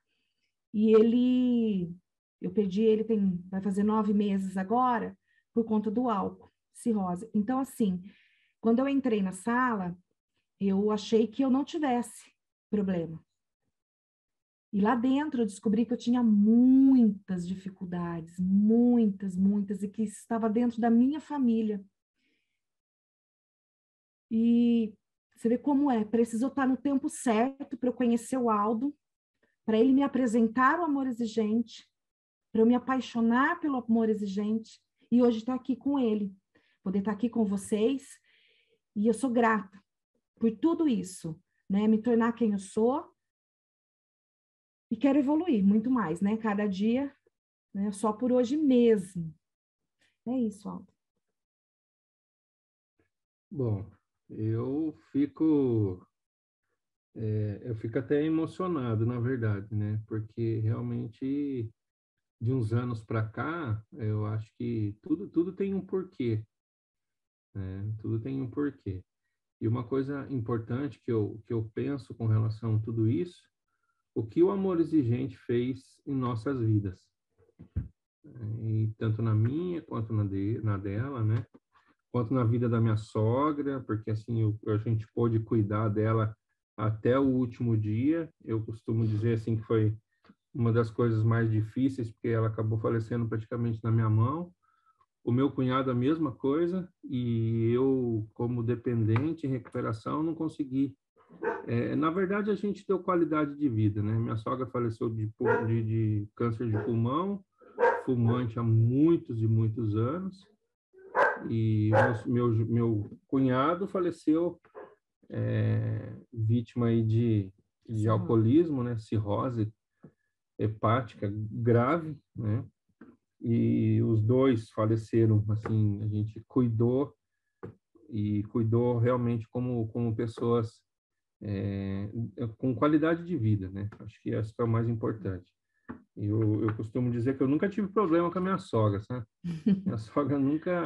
E eu perdi ele, vai fazer 9 meses agora, por conta do álcool, cirrose. Então, assim, quando eu entrei na sala, eu achei que eu não tivesse problema. E lá dentro eu descobri que eu tinha muitas dificuldades, muitas, e que estava dentro da minha família. E você vê como precisou estar no tempo certo para eu conhecer o Aldo, para ele me apresentar o amor exigente, para eu me apaixonar pelo amor exigente, e hoje estar aqui com ele, poder estar aqui com vocês, e eu sou grata por tudo isso, né? Me tornar quem eu sou, e quero evoluir muito mais, né? Cada dia, né? Só por hoje mesmo. É isso, Aldo. Bom, eu fico até emocionado, na verdade, né? Porque realmente, de uns anos para cá, eu acho que tudo tem um porquê, né? Tudo tem um porquê. E uma coisa importante que eu penso com relação a tudo isso, o que o amor exigente fez em nossas vidas. E tanto na minha, quanto na dela, né? Quanto na vida da minha sogra, porque assim, a gente pôde cuidar dela até o último dia. Eu costumo dizer assim que foi uma das coisas mais difíceis, porque ela acabou falecendo praticamente na minha mão. O meu cunhado, a mesma coisa, e eu, como dependente em recuperação, não consegui. Na verdade, a gente deu qualidade de vida, né? Minha sogra faleceu de câncer de pulmão, fumante há muitos e muitos anos, e meu cunhado faleceu vítima aí de alcoolismo, né? Cirrose hepática grave, né? E os 2 faleceram, assim, a gente cuidou realmente como pessoas com qualidade de vida, né? Acho que isso é o mais importante. Eu costumo dizer que eu nunca tive problema com a minha sogra, sabe? Minha sogra nunca...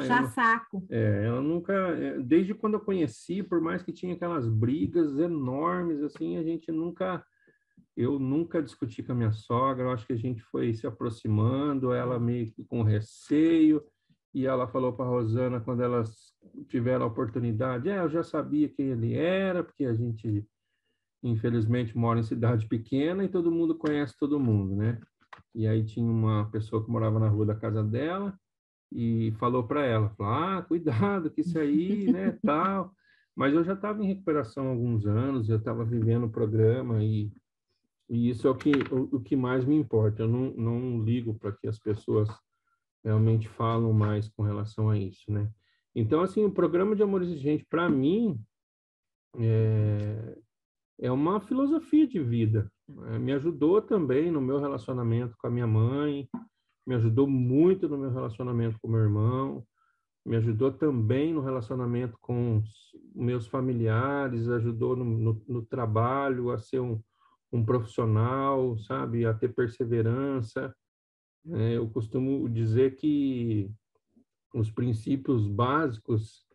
ela nunca... Desde quando eu conheci, por mais que tinha aquelas brigas enormes, assim, eu nunca discuti com a minha sogra. Eu acho que a gente foi se aproximando, ela meio que com receio, e ela falou para a Rosana, quando elas tiveram a oportunidade, eu já sabia quem ele era, porque a gente, infelizmente, mora em cidade pequena e todo mundo conhece todo mundo, né? E aí tinha uma pessoa que morava na rua da casa dela, e falou para ela, falou, cuidado que isso aí, né, tal. Mas eu já estava em recuperação há alguns anos, eu estava vivendo o programa e isso é o que mais me importa. Eu não ligo para que as pessoas realmente falam mais com relação a isso, né? Então, assim, o programa de Amor Exigente, para mim, é uma filosofia de vida. Me ajudou também no meu relacionamento com a minha mãe, me ajudou muito no meu relacionamento com o meu irmão, me ajudou também no relacionamento com os meus familiares, ajudou no trabalho a ser um profissional, sabe, a ter perseverança. Eu costumo dizer que os princípios básicos,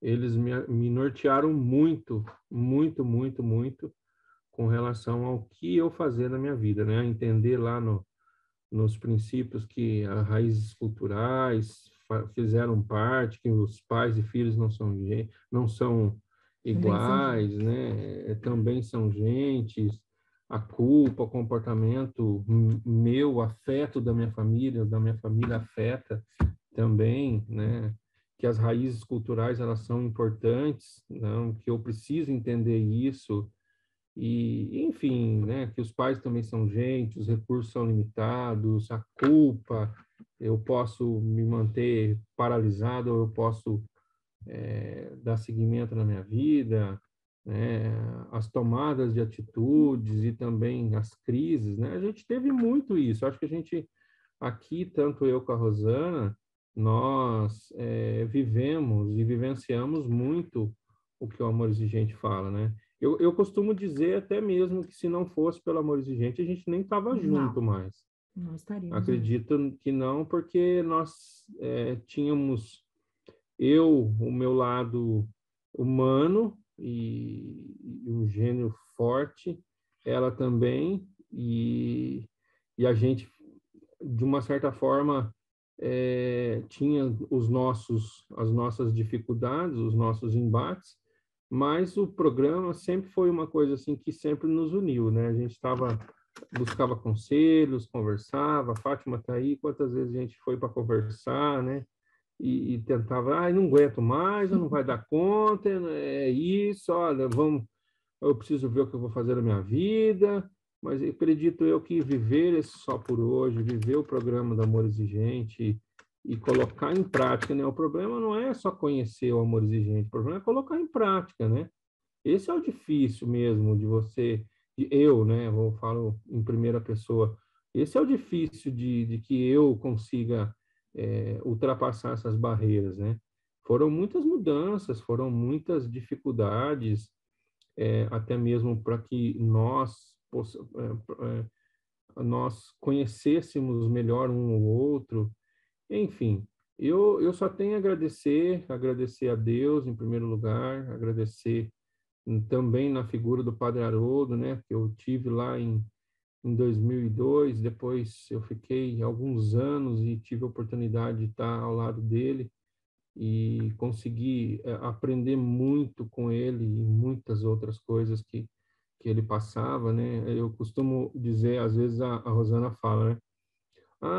eles me nortearam muito, muito, muito, muito com relação ao que eu fazer na minha vida, né? Entender lá nos princípios que as raízes culturais fizeram parte, que os pais e filhos não são iguais, né? Também são gentes. A culpa, o comportamento meu, o afeto da minha família afeta também, né? Que as raízes culturais elas são importantes, não? Que eu preciso entender isso e, enfim, né? Que os pais também são gente, os recursos são limitados, a culpa, eu posso me manter paralisado, ou eu posso dar seguimento na minha vida, né? As tomadas de atitudes e também as crises, né? A gente teve muito isso. Acho que a gente aqui, tanto eu com a Rosana, nós vivemos e vivenciamos muito o que o Amor Exigente fala, né? Eu costumo dizer até mesmo que se não fosse pelo Amor Exigente, a gente nem estava junto mais. Não estaríamos. Acredito que não, porque nós tínhamos o meu lado humano e um gênio forte, ela também, e a gente, de uma certa forma, tinha as nossas dificuldades, os nossos embates, mas o programa sempre foi uma coisa assim que sempre nos uniu, né? A gente buscava conselhos, conversava, a Fátima está aí, quantas vezes a gente foi para conversar, né? E tentava, não aguento mais, não vai dar conta, é isso, olha, eu preciso ver o que eu vou fazer na minha vida, mas acredito eu que viver esse só por hoje, viver o programa do Amor Exigente e colocar em prática, né? O problema não é só conhecer o Amor Exigente, o problema é colocar em prática, né? Esse é o difícil mesmo né? Eu falo em primeira pessoa. Esse é o difícil de que eu consiga ultrapassar essas barreiras, né? Foram muitas mudanças, foram muitas dificuldades, até mesmo para que nós conhecêssemos melhor um ao outro. Enfim, eu só tenho a agradecer a Deus em primeiro lugar, agradecer também na figura do Padre Haroldo, né, que eu tive lá em 2002, depois eu fiquei alguns anos e tive a oportunidade de estar ao lado dele e consegui aprender muito com ele e muitas outras coisas que ele passava, né? Eu costumo dizer, às vezes a Rosana fala, né?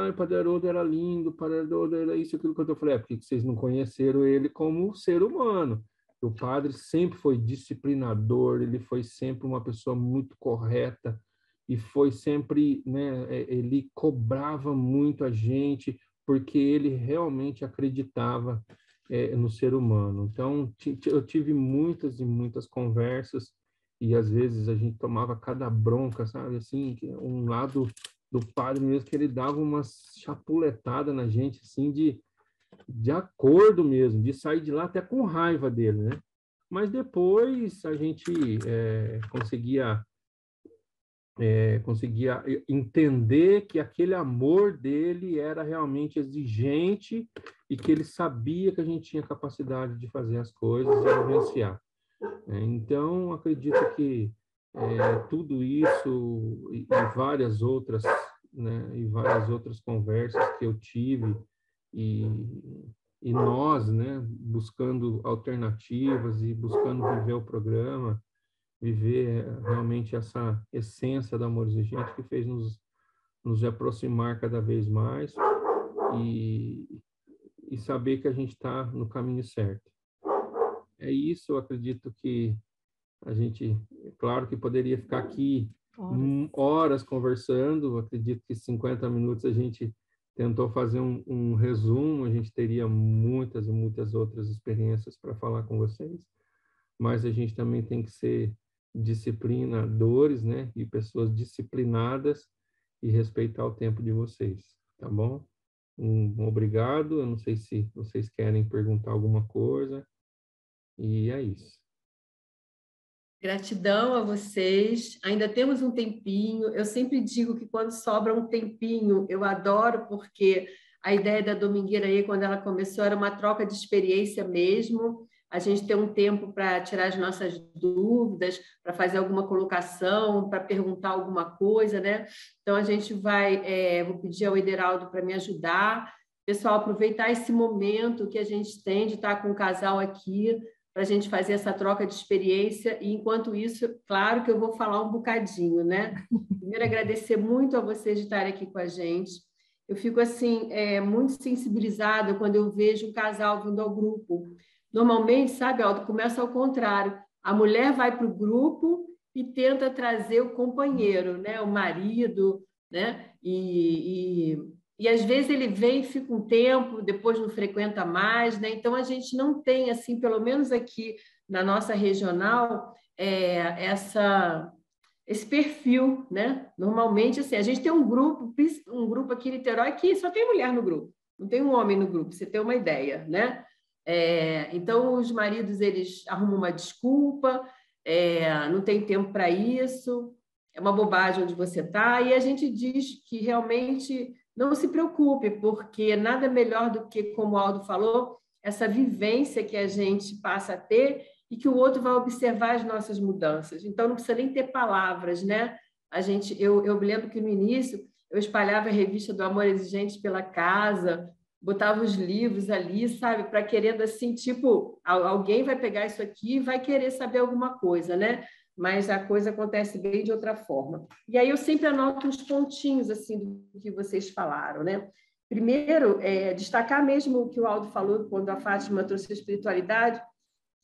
O Padre Haroldo era lindo, o Padre Haroldo era isso, aquilo que eu falei, porque vocês não conheceram ele como ser humano. O padre sempre foi disciplinador, ele foi sempre uma pessoa muito correta e foi sempre, né, ele cobrava muito a gente porque ele realmente acreditava no ser humano. Então, eu tive muitas e muitas conversas e às vezes a gente tomava cada bronca, sabe, assim, um lado do padre mesmo que ele dava umas chapuletadas na gente, assim, de acordo mesmo, de sair de lá até com raiva dele, né? Mas depois a gente conseguia entender que aquele amor dele era realmente exigente e que ele sabia que a gente tinha capacidade de fazer as coisas e vivenciar. Então, acredito que tudo isso e várias outras, né, e várias outras conversas que eu tive e nós, né, buscando alternativas e buscando viver o programa, viver realmente essa essência do Amor Exigente que fez nos aproximar cada vez mais e e saber que a gente está no caminho certo. É isso, eu acredito que a gente, claro que poderia ficar aqui horas conversando, acredito que 50 minutos a gente tentou fazer um resumo, a gente teria muitas e muitas outras experiências para falar com vocês, mas a gente também tem que ser disciplinadores, né, e pessoas disciplinadas e respeitar o tempo de vocês, tá bom? Um obrigado, eu não sei se vocês querem perguntar alguma coisa, e é isso. Gratidão a vocês. Ainda temos um tempinho. Eu sempre digo que quando sobra um tempinho, eu adoro, porque a ideia da Domingueira aí, quando ela começou, era uma troca de experiência mesmo. A gente tem um tempo para tirar as nossas dúvidas, para fazer alguma colocação, para perguntar alguma coisa, né? Então, a gente vou pedir ao Ederaldo para me ajudar. Pessoal, aproveitar esse momento que a gente tem de estar com o casal aqui, para a gente fazer essa troca de experiência, e enquanto isso, claro que eu vou falar um bocadinho, né? Primeiro, agradecer muito a vocês de estarem aqui com a gente. Eu fico, assim, muito sensibilizada quando eu vejo um casal vindo ao grupo. Normalmente, sabe, Aldo, começa ao contrário. A mulher vai para o grupo e tenta trazer o companheiro, né? O marido, né? E às vezes ele vem e fica um tempo, depois não frequenta mais, né? Então a gente não tem, assim, pelo menos aqui na nossa regional, esse perfil, né? Normalmente, assim, a gente tem um grupo aqui em Niterói que só tem mulher no grupo, não tem um homem no grupo, você tem uma ideia, né? Então os maridos, eles arrumam uma desculpa, não tem tempo para isso, é uma bobagem onde você está, e a gente diz que realmente não se preocupe, porque nada melhor do que, como o Aldo falou, essa vivência que a gente passa a ter e que o outro vai observar as nossas mudanças. Então, não precisa nem ter palavras, né? Eu me lembro que no início eu espalhava a revista do Amor Exigente pela casa, botava os livros ali, sabe? Para querendo, assim, tipo, alguém vai pegar isso aqui e vai querer saber alguma coisa, né? Mas a coisa acontece bem de outra forma. E aí eu sempre anoto uns pontinhos assim do que vocês falaram, né? Primeiro, destacar mesmo o que o Aldo falou quando a Fátima trouxe a espiritualidade,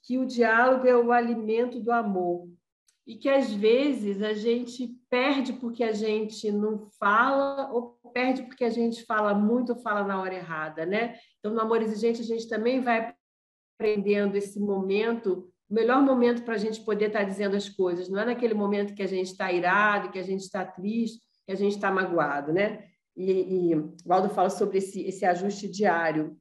que o diálogo é o alimento do amor. E que, às vezes, a gente perde porque a gente não fala, ou perde porque a gente fala muito ou fala na hora errada, né? Então, no Amor Exigente, a gente também vai aprendendo esse momento, o melhor momento para a gente poder estar dizendo as coisas, não é naquele momento que a gente está irado, que a gente está triste, que a gente está magoado, né? E o Aldo fala sobre esse ajuste diário.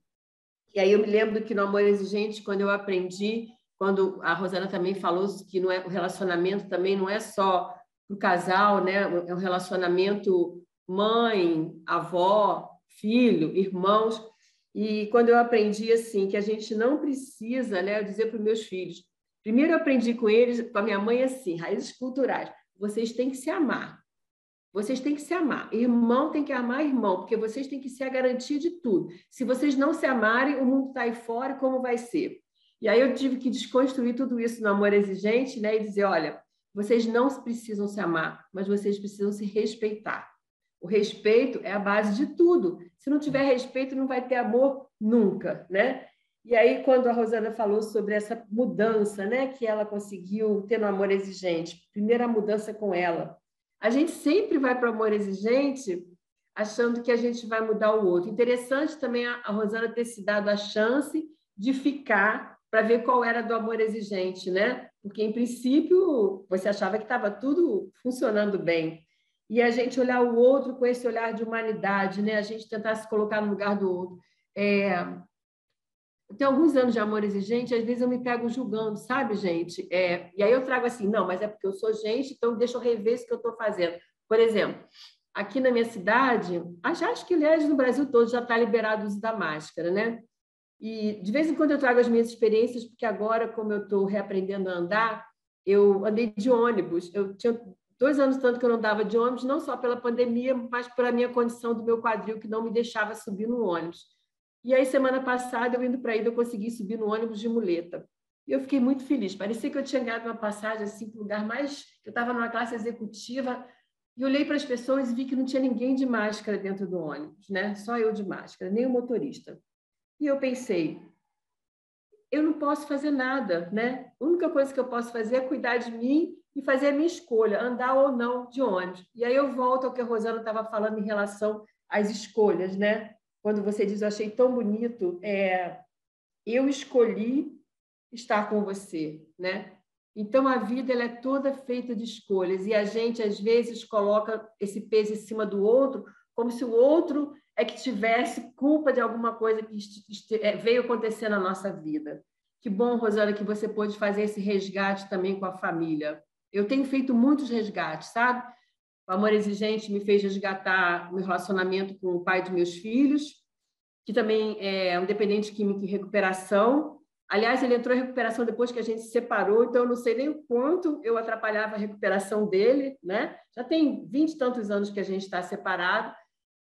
E aí eu me lembro que no Amor Exigente, quando eu aprendi, quando a Rosana também falou que não é, o relacionamento também não é só para o casal, né? É um relacionamento mãe, avó, filho, irmãos. E quando eu aprendi assim que a gente não precisa, né? Eu dizer para os meus filhos, primeiro eu aprendi com eles, com a minha mãe assim, raízes culturais. Vocês têm que se amar. Vocês têm que se amar. Irmão tem que amar irmão, porque vocês têm que ser a garantia de tudo. Se vocês não se amarem, o mundo está aí fora, como vai ser? E aí eu tive que desconstruir tudo isso no Amor Exigente, né? E dizer, olha, vocês não precisam se amar, mas vocês precisam se respeitar. O respeito é a base de tudo. Se não tiver respeito, não vai ter amor nunca, né? E aí, quando a Rosana falou sobre essa mudança, né, que ela conseguiu ter no Amor Exigente, primeira mudança com ela, a gente sempre vai para o Amor Exigente achando que a gente vai mudar o outro. Interessante também a Rosana ter se dado a chance de ficar para ver qual era do Amor Exigente, né? Porque, em princípio, você achava que estava tudo funcionando bem. E a gente olhar o outro com esse olhar de humanidade, né? A gente tentar se colocar no lugar do outro. Tem alguns anos de Amor Exigente, às vezes eu me pego julgando, sabe, gente? E aí eu trago assim, não, mas é porque eu sou gente, então deixa eu rever isso que eu estou fazendo. Por exemplo, aqui na minha cidade, acho que, aliás, no Brasil todo já está liberado o uso da máscara, né? E de vez em quando eu trago as minhas experiências, porque agora, como eu estou reaprendendo a andar, eu andei de ônibus. Eu tinha 2 anos tanto que eu não andava de ônibus, não só pela pandemia, mas pela minha condição do meu quadril, que não me deixava subir no ônibus. E aí, semana passada, eu indo para aí, eu consegui subir no ônibus de muleta. E eu fiquei muito feliz. Parecia que eu tinha ganhado uma passagem assim, para o lugar mais... Eu estava numa classe executiva e olhei para as pessoas e vi que não tinha ninguém de máscara dentro do ônibus, né? Só eu de máscara, nem o motorista. E eu pensei, eu não posso fazer nada, né? A única coisa que eu posso fazer é cuidar de mim e fazer a minha escolha, andar ou não de ônibus. E aí eu volto ao que a Rosana estava falando em relação às escolhas, né? Quando você diz, eu achei tão bonito, eu escolhi estar com você, né? Então, a vida ela é toda feita de escolhas e a gente, às vezes, coloca esse peso em cima do outro como se o outro é que tivesse culpa de alguma coisa que veio acontecer na nossa vida. Que bom, Rosana, que você pôde fazer esse resgate também com a família. Eu tenho feito muitos resgates, sabe? O Amor Exigente me fez resgatar meu relacionamento com o pai de meus filhos, que também é um dependente químico em recuperação. Aliás, ele entrou em recuperação depois que a gente se separou, então eu não sei nem o quanto eu atrapalhava a recuperação dele, né? Já tem 20 e tantos anos que a gente está separado,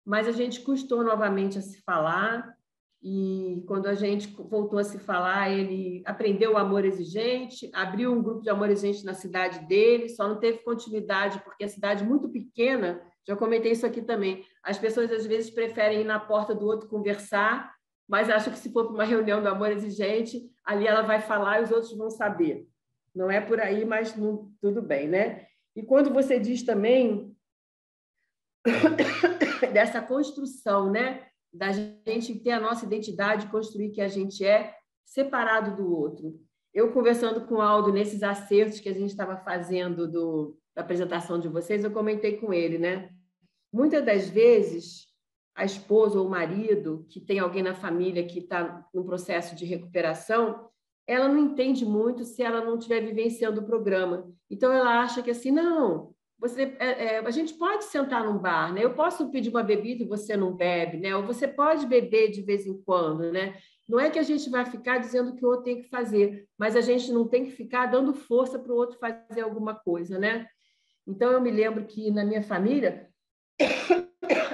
mas a gente custou novamente a se falar, e quando a gente voltou a se falar, ele aprendeu o amor exigente, abriu um grupo de amor exigente na cidade dele, só não teve continuidade, porque a cidade é muito pequena, já comentei isso aqui também, as pessoas às vezes preferem ir na porta do outro conversar, mas acham que se for para uma reunião do amor exigente, ali ela vai falar e os outros vão saber. Não é por aí, mas não, tudo bem, né? E quando você diz também dessa construção, né? Da gente ter a nossa identidade, construir que a gente é separado do outro. Eu conversando com o Aldo nesses acertos que a gente estava fazendo da apresentação de vocês, eu comentei com ele, né? Muitas das vezes, a esposa ou o marido, que tem alguém na família que está no processo de recuperação, ela não entende muito se ela não estiver vivenciando o programa. Então, ela acha que assim, não, a gente pode sentar num bar, né? Eu posso pedir uma bebida e você não bebe, né? Ou você pode beber de vez em quando, né? Não é que a gente vai ficar dizendo que o outro tem que fazer, mas a gente não tem que ficar dando força para o outro fazer alguma coisa, né? Então, eu me lembro que na minha família,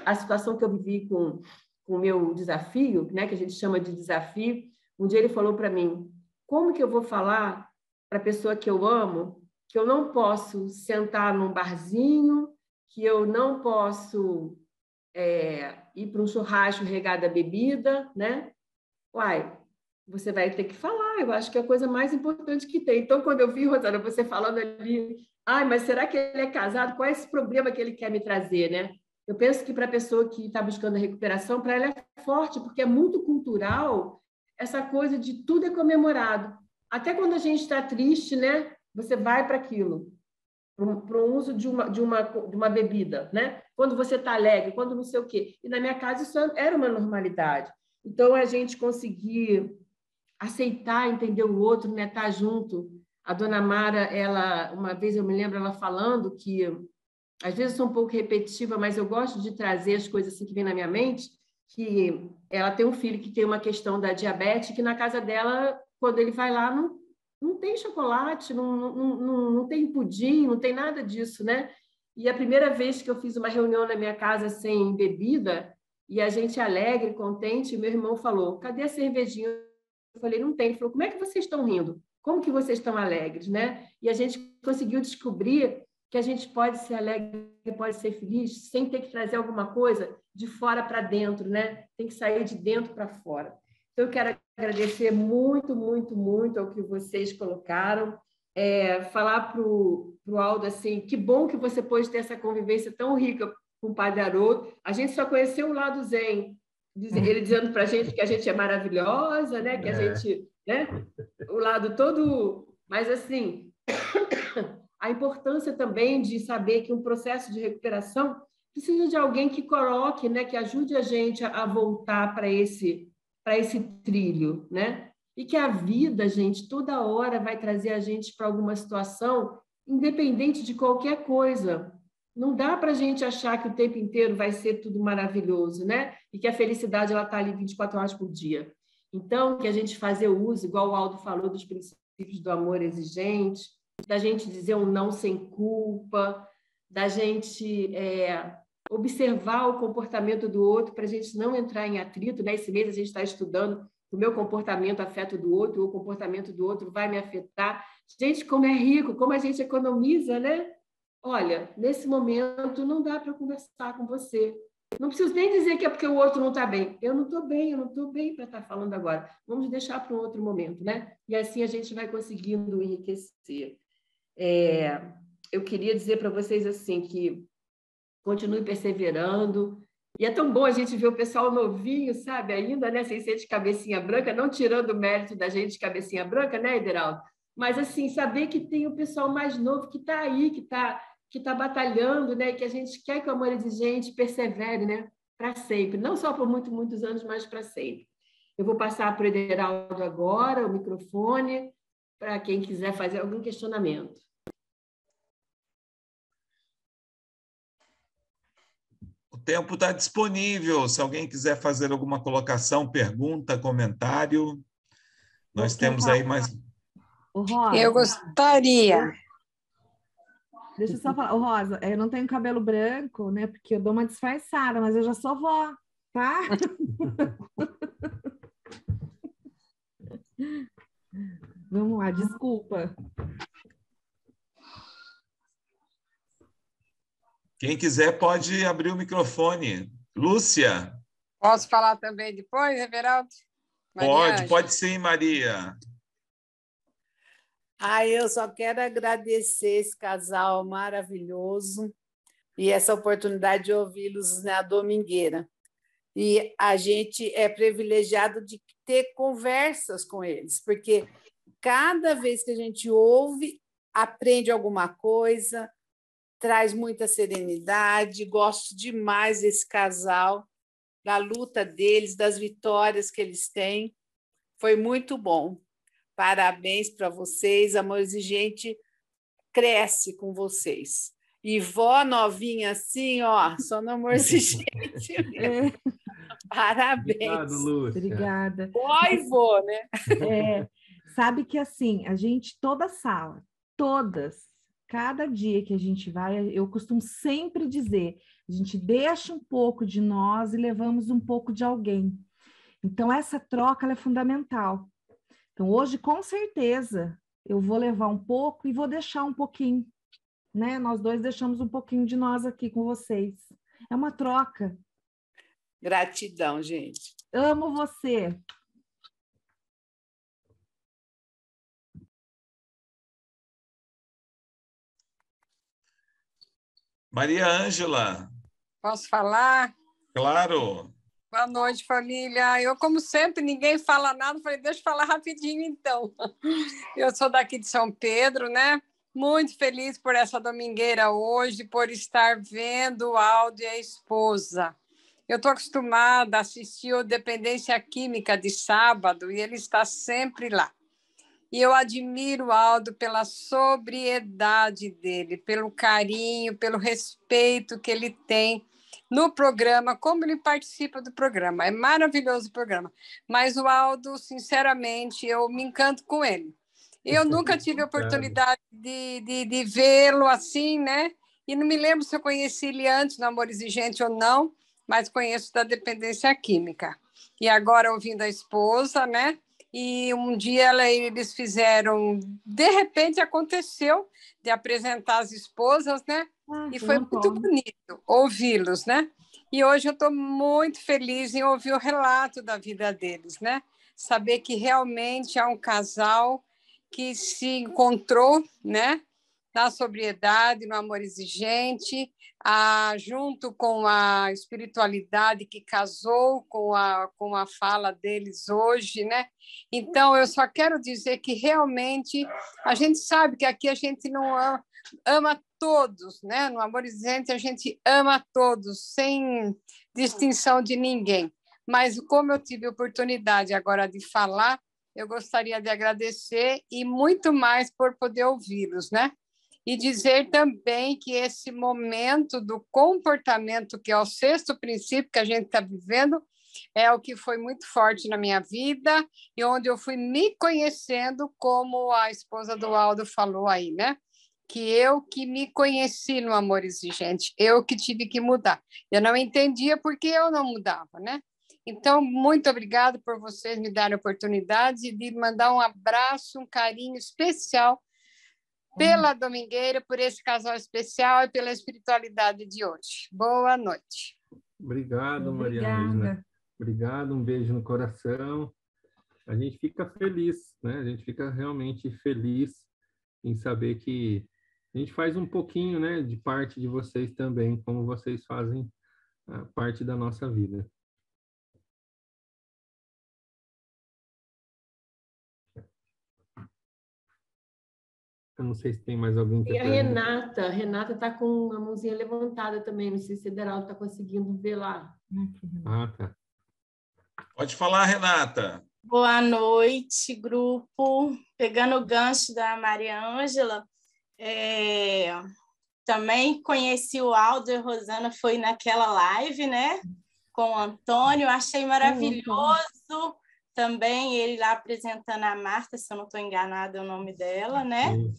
a situação que eu vivi com o meu desafio, né? Que a gente chama de desafio, um dia ele falou para mim, como que eu vou falar para a pessoa que eu amo que eu não posso sentar num barzinho, que eu não posso ir para um churrasco regado a bebida, né? Uai, você vai ter que falar, eu acho que é a coisa mais importante que tem. Então, quando eu vi, Rosana, você falando ali, mas será que ele é casado? Qual é esse problema que ele quer me trazer, né? Eu penso que para a pessoa que está buscando a recuperação, para ela é forte, porque é muito cultural essa coisa de tudo é comemorado. Até quando a gente está triste, né? Você vai para aquilo, para o uso de uma bebida, né? Quando você está alegre, quando não sei o quê. E na minha casa isso era uma normalidade. Então, a gente conseguir aceitar, entender o outro, né? Estar junto. A dona Mara, uma vez eu me lembro ela falando que, às vezes eu sou um pouco repetitiva, mas eu gosto de trazer as coisas assim que vêm na minha mente, que ela tem um filho que tem uma questão da diabetes, que na casa dela, quando ele vai lá, não tem chocolate, não tem pudim, não tem nada disso, né? E a primeira vez que eu fiz uma reunião na minha casa sem bebida, e a gente alegre, contente, meu irmão falou, cadê a cervejinha? Eu falei, não tem. Ele falou, como é que vocês estão rindo? Como que vocês estão alegres, né? E a gente conseguiu descobrir que a gente pode ser alegre, pode ser feliz, sem ter que trazer alguma coisa de fora para dentro, né? Tem que sair de dentro para fora. Então, eu quero agradecer muito, muito, muito ao que vocês colocaram. Falar para o Aldo, assim, que bom que você pôde ter essa convivência tão rica com o Padre Haroldo. A gente só conheceu o lado zen, ele dizendo para a gente que a gente é maravilhosa, né? Que a gente, né? O lado todo... Mas, assim, a importância também de saber que um processo de recuperação precisa de alguém que coloque, né? Que ajude a gente a voltar para esse trilho, né? E que a vida, gente, toda hora vai trazer a gente para alguma situação, independente de qualquer coisa. Não dá para a gente achar que o tempo inteiro vai ser tudo maravilhoso, né? E que a felicidade ela está ali 24 horas por dia. Então, que a gente fazer o uso, igual o Aldo falou, dos princípios do amor exigente, da gente dizer um não sem culpa, da gente observar o comportamento do outro para a gente não entrar em atrito, né? Esse mês a gente está estudando o meu comportamento afeta o do outro, o comportamento do outro vai me afetar. Gente, como é rico, como a gente economiza, né? Olha, nesse momento não dá para conversar com você, Não preciso nem dizer que é porque o outro não está bem. Eu não estou bem para estar falando agora. Vamos deixar para um outro momento, né? E assim a gente vai conseguindo enriquecer. Eu queria dizer para vocês assim que continue perseverando. E é tão bom a gente ver o pessoal novinho, sabe, ainda, né, sem ser de cabecinha branca, não tirando o mérito da gente de cabecinha branca, né, Ederaldo? Mas, assim, saber que tem o pessoal mais novo que está aí, que tá batalhando, né, que a gente quer que o amor exigente persevere, né, para sempre. Não só por muitos anos, mas para sempre. Eu vou passar para o Ederaldo agora, o microfone, para quem quiser fazer algum questionamento. O tempo está disponível. Se alguém quiser fazer alguma colocação, pergunta, comentário, nós temos aí mais. Eu gostaria. Deixa eu só falar, Rosa, eu não tenho cabelo branco, né? Porque eu dou uma disfarçada, mas eu já sou vó, tá? Vamos lá, desculpa. Quem quiser pode abrir o microfone. Lúcia? Posso falar também depois, Everaldo? Pode sim, Maria. Eu só quero agradecer esse casal maravilhoso e essa oportunidade de ouvi-los na domingueira. E a gente é privilegiado de ter conversas com eles, porque cada vez que a gente ouve, aprende alguma coisa, traz muita serenidade. Gosto demais desse casal, da luta deles, das vitórias que eles têm. Foi muito bom. Parabéns para vocês. Amor Exigente cresce com vocês. E vó novinha assim, ó, só no Amor Exigente. Parabéns. Obrigado, Lúcia. Obrigada. Vó e vô, né? Sabe que assim, a gente, toda sala, cada dia que a gente vai, eu costumo sempre dizer, a gente deixa um pouco de nós e levamos um pouco de alguém. Então, essa troca ela é fundamental. Então, hoje, com certeza, eu vou levar um pouco e vou deixar um pouquinho, né? Nós dois deixamos um pouquinho de nós aqui com vocês. É uma troca. Gratidão, gente. Amo você. Maria Ângela. Posso falar? Claro. Boa noite, família. Eu, como sempre, ninguém fala nada, falei, deixa eu falar rapidinho, então. Eu sou daqui de São Pedro, né? Muito feliz por essa domingueira hoje, por estar vendo o Aldo e a esposa. Eu estou acostumada a assistir o Dependência Química de sábado e ele está sempre lá. E eu admiro o Aldo pela sobriedade dele, pelo carinho, pelo respeito que ele tem no programa, como ele participa do programa. É maravilhoso o programa. Mas o Aldo, sinceramente, eu me encanto com ele. Eu nunca tive a oportunidade de vê-lo assim, né? E não me lembro se eu conheci ele antes no Amor Exigente ou não, mas conheço da Dependência Química. E agora, ouvindo a esposa, né? E um dia eles fizeram, de repente aconteceu de apresentar as esposas, né? E foi muito bonito ouvi-los, né? E hoje eu estou muito feliz em ouvir o relato da vida deles, né? Saber que realmente é um casal que se encontrou, né? Na sobriedade, no amor exigente, junto com a espiritualidade que casou com a fala deles hoje, né? Então, eu só quero dizer que realmente a gente sabe que aqui a gente não ama todos, né? No Amor Exigente a gente ama todos, sem distinção de ninguém. Mas como eu tive a oportunidade agora de falar, eu gostaria de agradecer e muito mais por poder ouvi-los, né? E dizer também que esse momento do comportamento, que é o sexto princípio que a gente está vivendo, é o que foi muito forte na minha vida e onde eu fui me conhecendo, como a esposa do Aldo falou aí, né? Que eu que me conheci no amor exigente, eu que tive que mudar. Eu não entendia porque eu não mudava, né? Então, muito obrigada por vocês me darem a oportunidade de mandar um abraço, um carinho especial pela domingueira, por esse casal especial e pela espiritualidade de hoje. Boa noite. Obrigado, Maria Ângela. Obrigado, um beijo no coração. A gente fica feliz, né? A gente fica realmente feliz em saber que a gente faz um pouquinho, né, de parte de vocês também, como vocês fazem parte da nossa vida. Eu não sei se tem mais alguém que E a Renata está com a mãozinha levantada também, não sei se o Ederaldo está conseguindo ver lá. Ah, tá. Pode falar, Renata. Boa noite, grupo. Pegando o gancho da Maria Ângela, também conheci o Aldo e a Rosana, foi naquela live, né? Com o Antônio, achei maravilhoso. Também ele lá apresentando a Marta, se eu não estou enganada é o nome dela, né? Sim.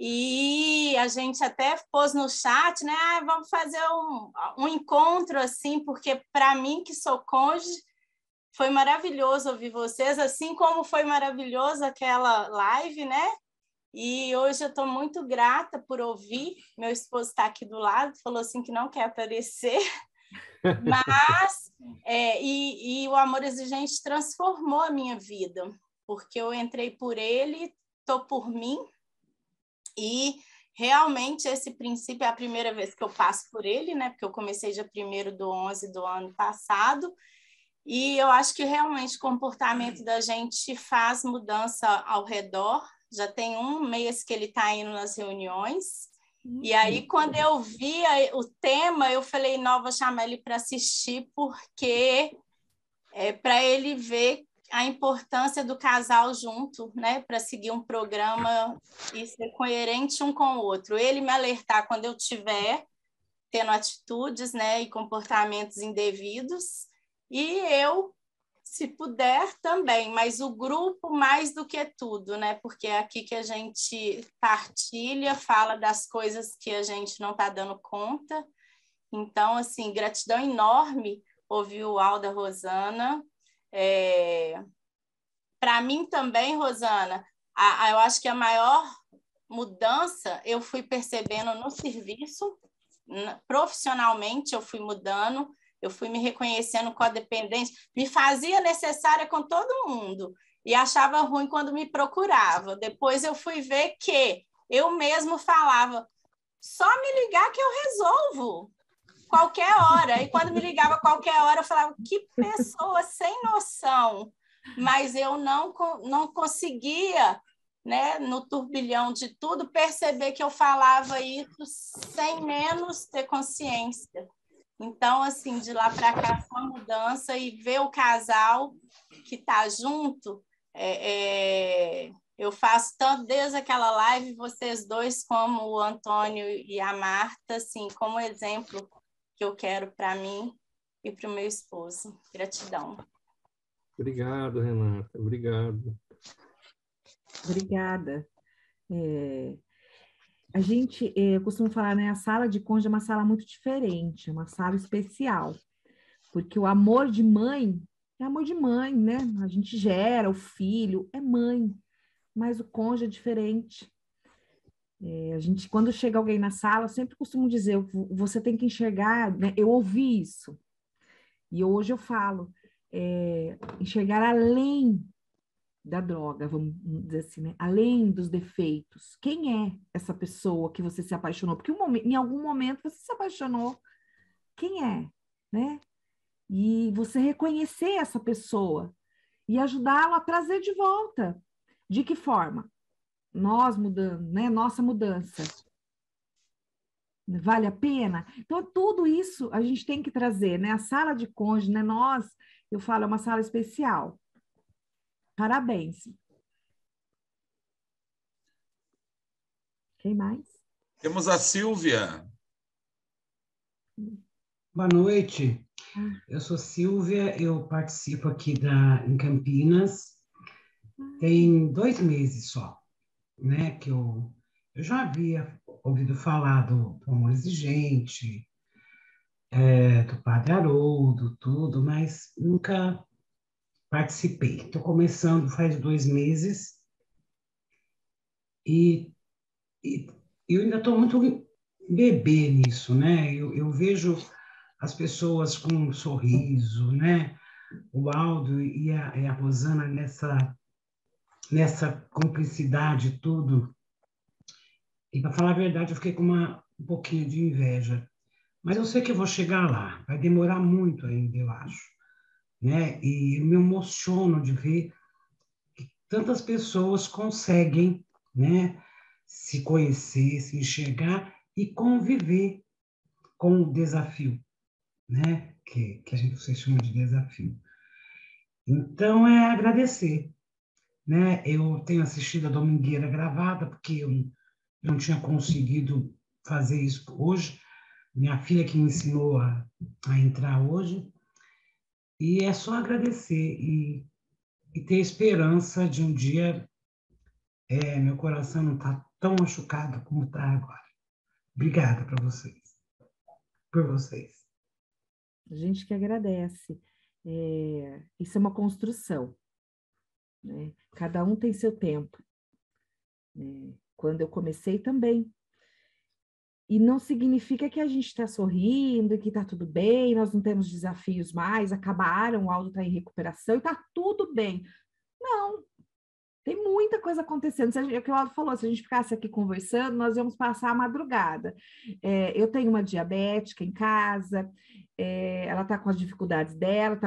E a gente até pôs no chat, né? Vamos fazer um encontro assim, porque para mim, que sou cônjuge, foi maravilhoso ouvir vocês, assim como foi maravilhoso aquela live, né? E hoje eu estou muito grata por ouvir. Meu esposo está aqui do lado, falou assim que não quer aparecer, mas e o Amor Exigente transformou a minha vida, porque eu entrei por ele, estou por mim, e realmente esse princípio é a primeira vez que eu passo por ele, né? Porque eu comecei dia 1º/11 do ano passado. E eu acho que realmente o comportamento da gente faz mudança ao redor. Já tem um mês que ele está indo nas reuniões. E aí, quando eu vi o tema, eu falei, não, vou chamar ele para assistir, porque para ele ver a importância do casal junto, né? Para seguir um programa e ser coerente um com o outro. Ele me alertar quando eu estiver tendo atitudes, né, e comportamentos indevidos. E eu, se puder, também, mas o grupo mais do que tudo, né? Porque é aqui que a gente partilha, fala das coisas que a gente não está dando conta. Então, assim, gratidão enorme ouvir o Aldo, Rosana. Para mim também, Rosana, eu acho que a maior mudança eu fui percebendo no serviço, profissionalmente eu fui mudando, eu fui me reconhecendo codependente, me fazia necessária com todo mundo e achava ruim quando me procurava. Depois eu fui ver que eu mesmo falava, só me ligar que eu resolvo, qualquer hora. E quando me ligava qualquer hora, eu falava, que pessoa sem noção. Mas eu não conseguia, né, no turbilhão de tudo, perceber que eu falava isso sem menos ter consciência. Então, assim, de lá para cá, foi uma mudança e ver o casal que está junto, eu faço tanto desde aquela live, vocês dois, como o Antônio e a Marta, assim, como exemplo que eu quero para mim e para o meu esposo. Gratidão. Obrigado, Renata. Obrigado. Obrigada. A gente costuma falar, né? A sala de cônjuge é uma sala muito diferente, uma sala especial, porque o amor de mãe é amor de mãe, né? A gente gera o filho, é mãe, mas o cônjuge é diferente. A gente, quando chega alguém na sala, eu sempre costumo dizer, você tem que enxergar, né? Eu ouvi isso, e hoje eu falo, enxergar além da droga, vamos dizer assim, né? Além dos defeitos. Quem é essa pessoa que você se apaixonou? Porque em algum momento você se apaixonou. Quem é, né? E você reconhecer essa pessoa e ajudá-lo a trazer de volta. De que forma? Nós mudando, né? Nossa mudança. Vale a pena? Então, tudo isso a gente tem que trazer, né? A sala de cônjuge, né? Eu falo, é uma sala especial. Parabéns. Quem mais? Temos a Silvia. Boa noite. Eu sou Silvia, eu participo aqui em Campinas. Tem 2 meses só, né? Que eu já havia ouvido falar do Amor Exigente, do Padre Haroldo, tudo, mas nunca participei. Estou começando faz 2 meses e eu ainda estou muito bebê nisso, né? Eu vejo as pessoas com um sorriso, né? O Aldo e a Rosana nessa cumplicidade e tudo. E, para falar a verdade, eu fiquei com um pouquinho de inveja. Mas eu sei que eu vou chegar lá. Vai demorar muito ainda, eu acho. Né? E eu me emociono de ver que tantas pessoas conseguem, né, se conhecer, se enxergar e conviver com o desafio, né? Que a gente vocês chamam de desafio. Então, é agradecer, né? Eu tenho assistido a Domingueira gravada, porque eu não tinha conseguido fazer isso hoje. Minha filha que me ensinou a entrar hoje. E é só agradecer e ter esperança de um dia meu coração não está tão machucado como está agora. Obrigada para vocês, por vocês. A gente que agradece. Isso é uma construção, né? Cada um tem seu tempo. Quando eu comecei também. E não significa que a gente está sorrindo, que está tudo bem, nós não temos desafios mais, acabaram, o Aldo está em recuperação e está tudo bem. Não, tem muita coisa acontecendo. É o que o Aldo falou, se a gente ficasse aqui conversando, nós íamos passar a madrugada. Eu tenho uma diabética em casa, ela está com as dificuldades dela,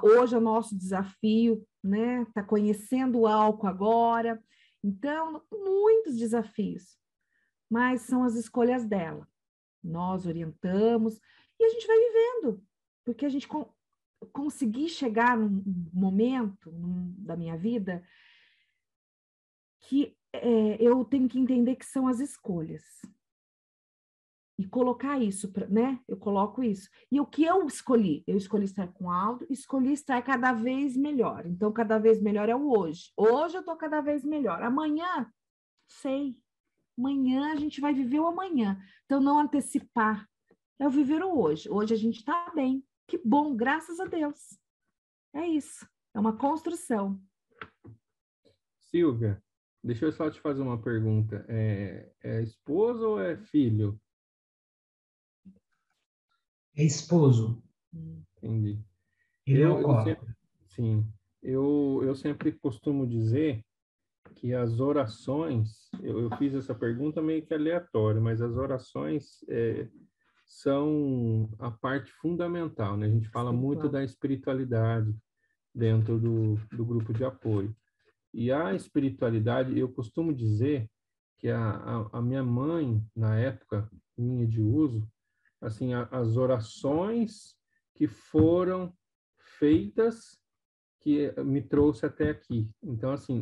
hoje é o nosso desafio, né? Está conhecendo o álcool agora. Então, muitos desafios. Mas são as escolhas dela. Nós orientamos e a gente vai vivendo, porque a gente conseguir chegar num momento da minha vida que eu tenho que entender que são as escolhas. E colocar isso, né? Eu coloco isso. E o que eu escolhi? Eu escolhi estar com o Aldo, escolhi estar cada vez melhor. Então, cada vez melhor é o hoje. Hoje eu estou cada vez melhor. Amanhã, sei. Amanhã a gente vai viver o amanhã. Então, não antecipar. É o viver o hoje. Hoje a gente está bem. Que bom, graças a Deus. É isso. É uma construção. Silvia, deixa eu só te fazer uma pergunta. É esposo ou é filho? É esposo. Entendi. Ele é alcoólatra. Sim. Eu sempre costumo dizer que as orações, eu fiz essa pergunta meio que aleatória, mas as orações são a parte fundamental, né? A gente fala muito da espiritualidade dentro do grupo de apoio. E a espiritualidade, eu costumo dizer que a minha mãe, na época minha de uso, assim, as orações que foram feitas que me trouxe até aqui. Então, assim,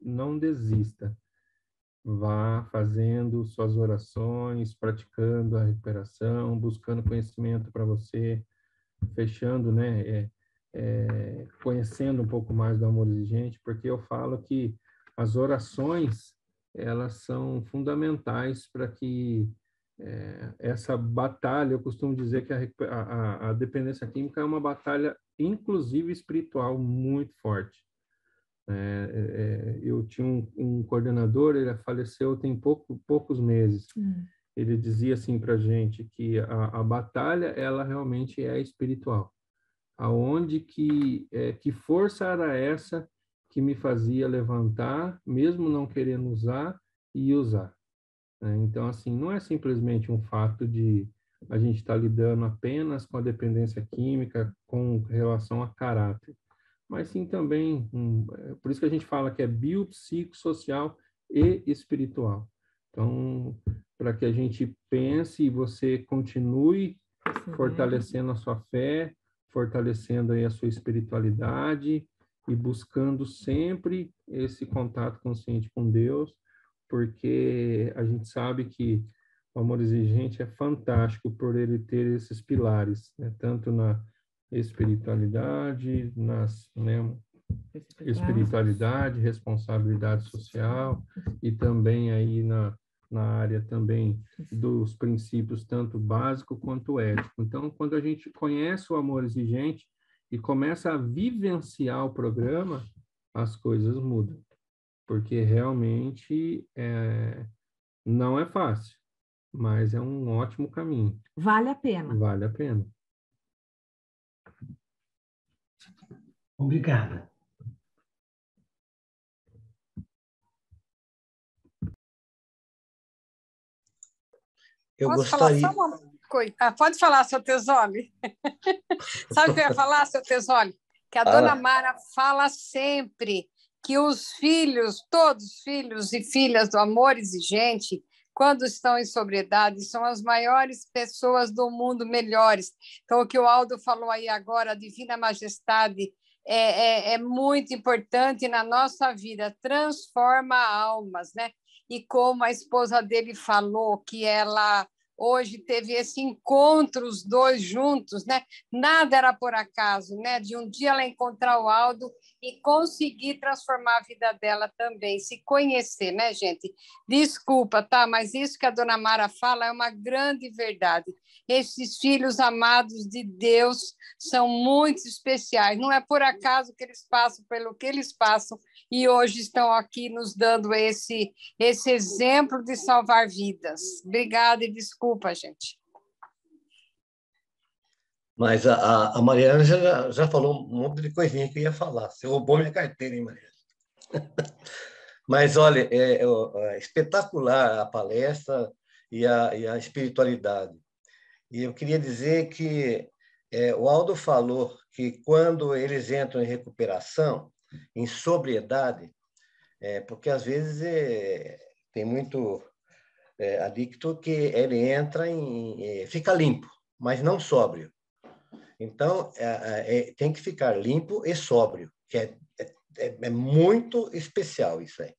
não desista. Vá fazendo suas orações, praticando a recuperação, buscando conhecimento para você, fechando, né? Conhecendo um pouco mais do amor exigente, porque eu falo que as orações, elas são fundamentais para que essa batalha, eu costumo dizer que a dependência química é uma batalha, inclusive espiritual, muito forte. Eu tinha um coordenador, ele faleceu tem poucos meses. Ele dizia assim para a gente que a batalha, ela realmente é espiritual. Aonde que força era essa que me fazia levantar, mesmo não querendo usar, e usar. Então, assim, não é simplesmente um fato de a gente estar lidando apenas com a dependência química com relação a caráter, mas sim também, por isso que a gente fala que é biopsicossocial e espiritual. Então, para que a gente pense e você continue fortalecendo a sua fé, fortalecendo aí a sua espiritualidade e buscando sempre esse contato consciente com Deus, porque a gente sabe que o amor exigente é fantástico por ele ter esses pilares, né? Tanto na espiritualidade, espiritualidade, responsabilidade social e também aí na área também dos princípios tanto básico quanto ético. Então, quando a gente conhece o amor exigente e começa a vivenciar o programa, as coisas mudam, porque realmente não é fácil. mas é um ótimo caminho. Vale a pena. Vale a pena. Obrigada. Eu Posso falar gostaria. só uma coisa? Pode falar, seu Tesoli. Sabe o que eu ia falar, seu Tesoli? Que a dona Mara fala sempre que os filhos, todos filhos e filhas do amor exigente, quando estão em sobriedade, são as maiores pessoas do mundo, melhores. Então, o que o Aldo falou aí agora, a Divina Majestade, é muito importante na nossa vida, transforma almas, né? E como a esposa dele falou, que ela hoje teve esse encontro, os dois juntos, né? Nada era por acaso, né? De um dia ela encontrar o Aldo e conseguir transformar a vida dela também, se conhecer, né, gente? Desculpa, tá? Mas isso que a dona Mara fala é uma grande verdade. Esses filhos amados de Deus são muito especiais. Não é por acaso que eles passam pelo que eles passam e hoje estão aqui nos dando esse exemplo de salvar vidas. Obrigada e desculpa, gente. Mas a Mariana já falou um monte de coisinha que eu ia falar. Você roubou minha carteira, hein, Mariana? Mas, olha, é espetacular a palestra e a espiritualidade. E eu queria dizer que o Aldo falou que quando eles entram em recuperação, em sobriedade, porque às vezes tem muito adicto que ele entra fica limpo, mas não sóbrio. Então, tem que ficar limpo e sóbrio, que é muito especial isso aí.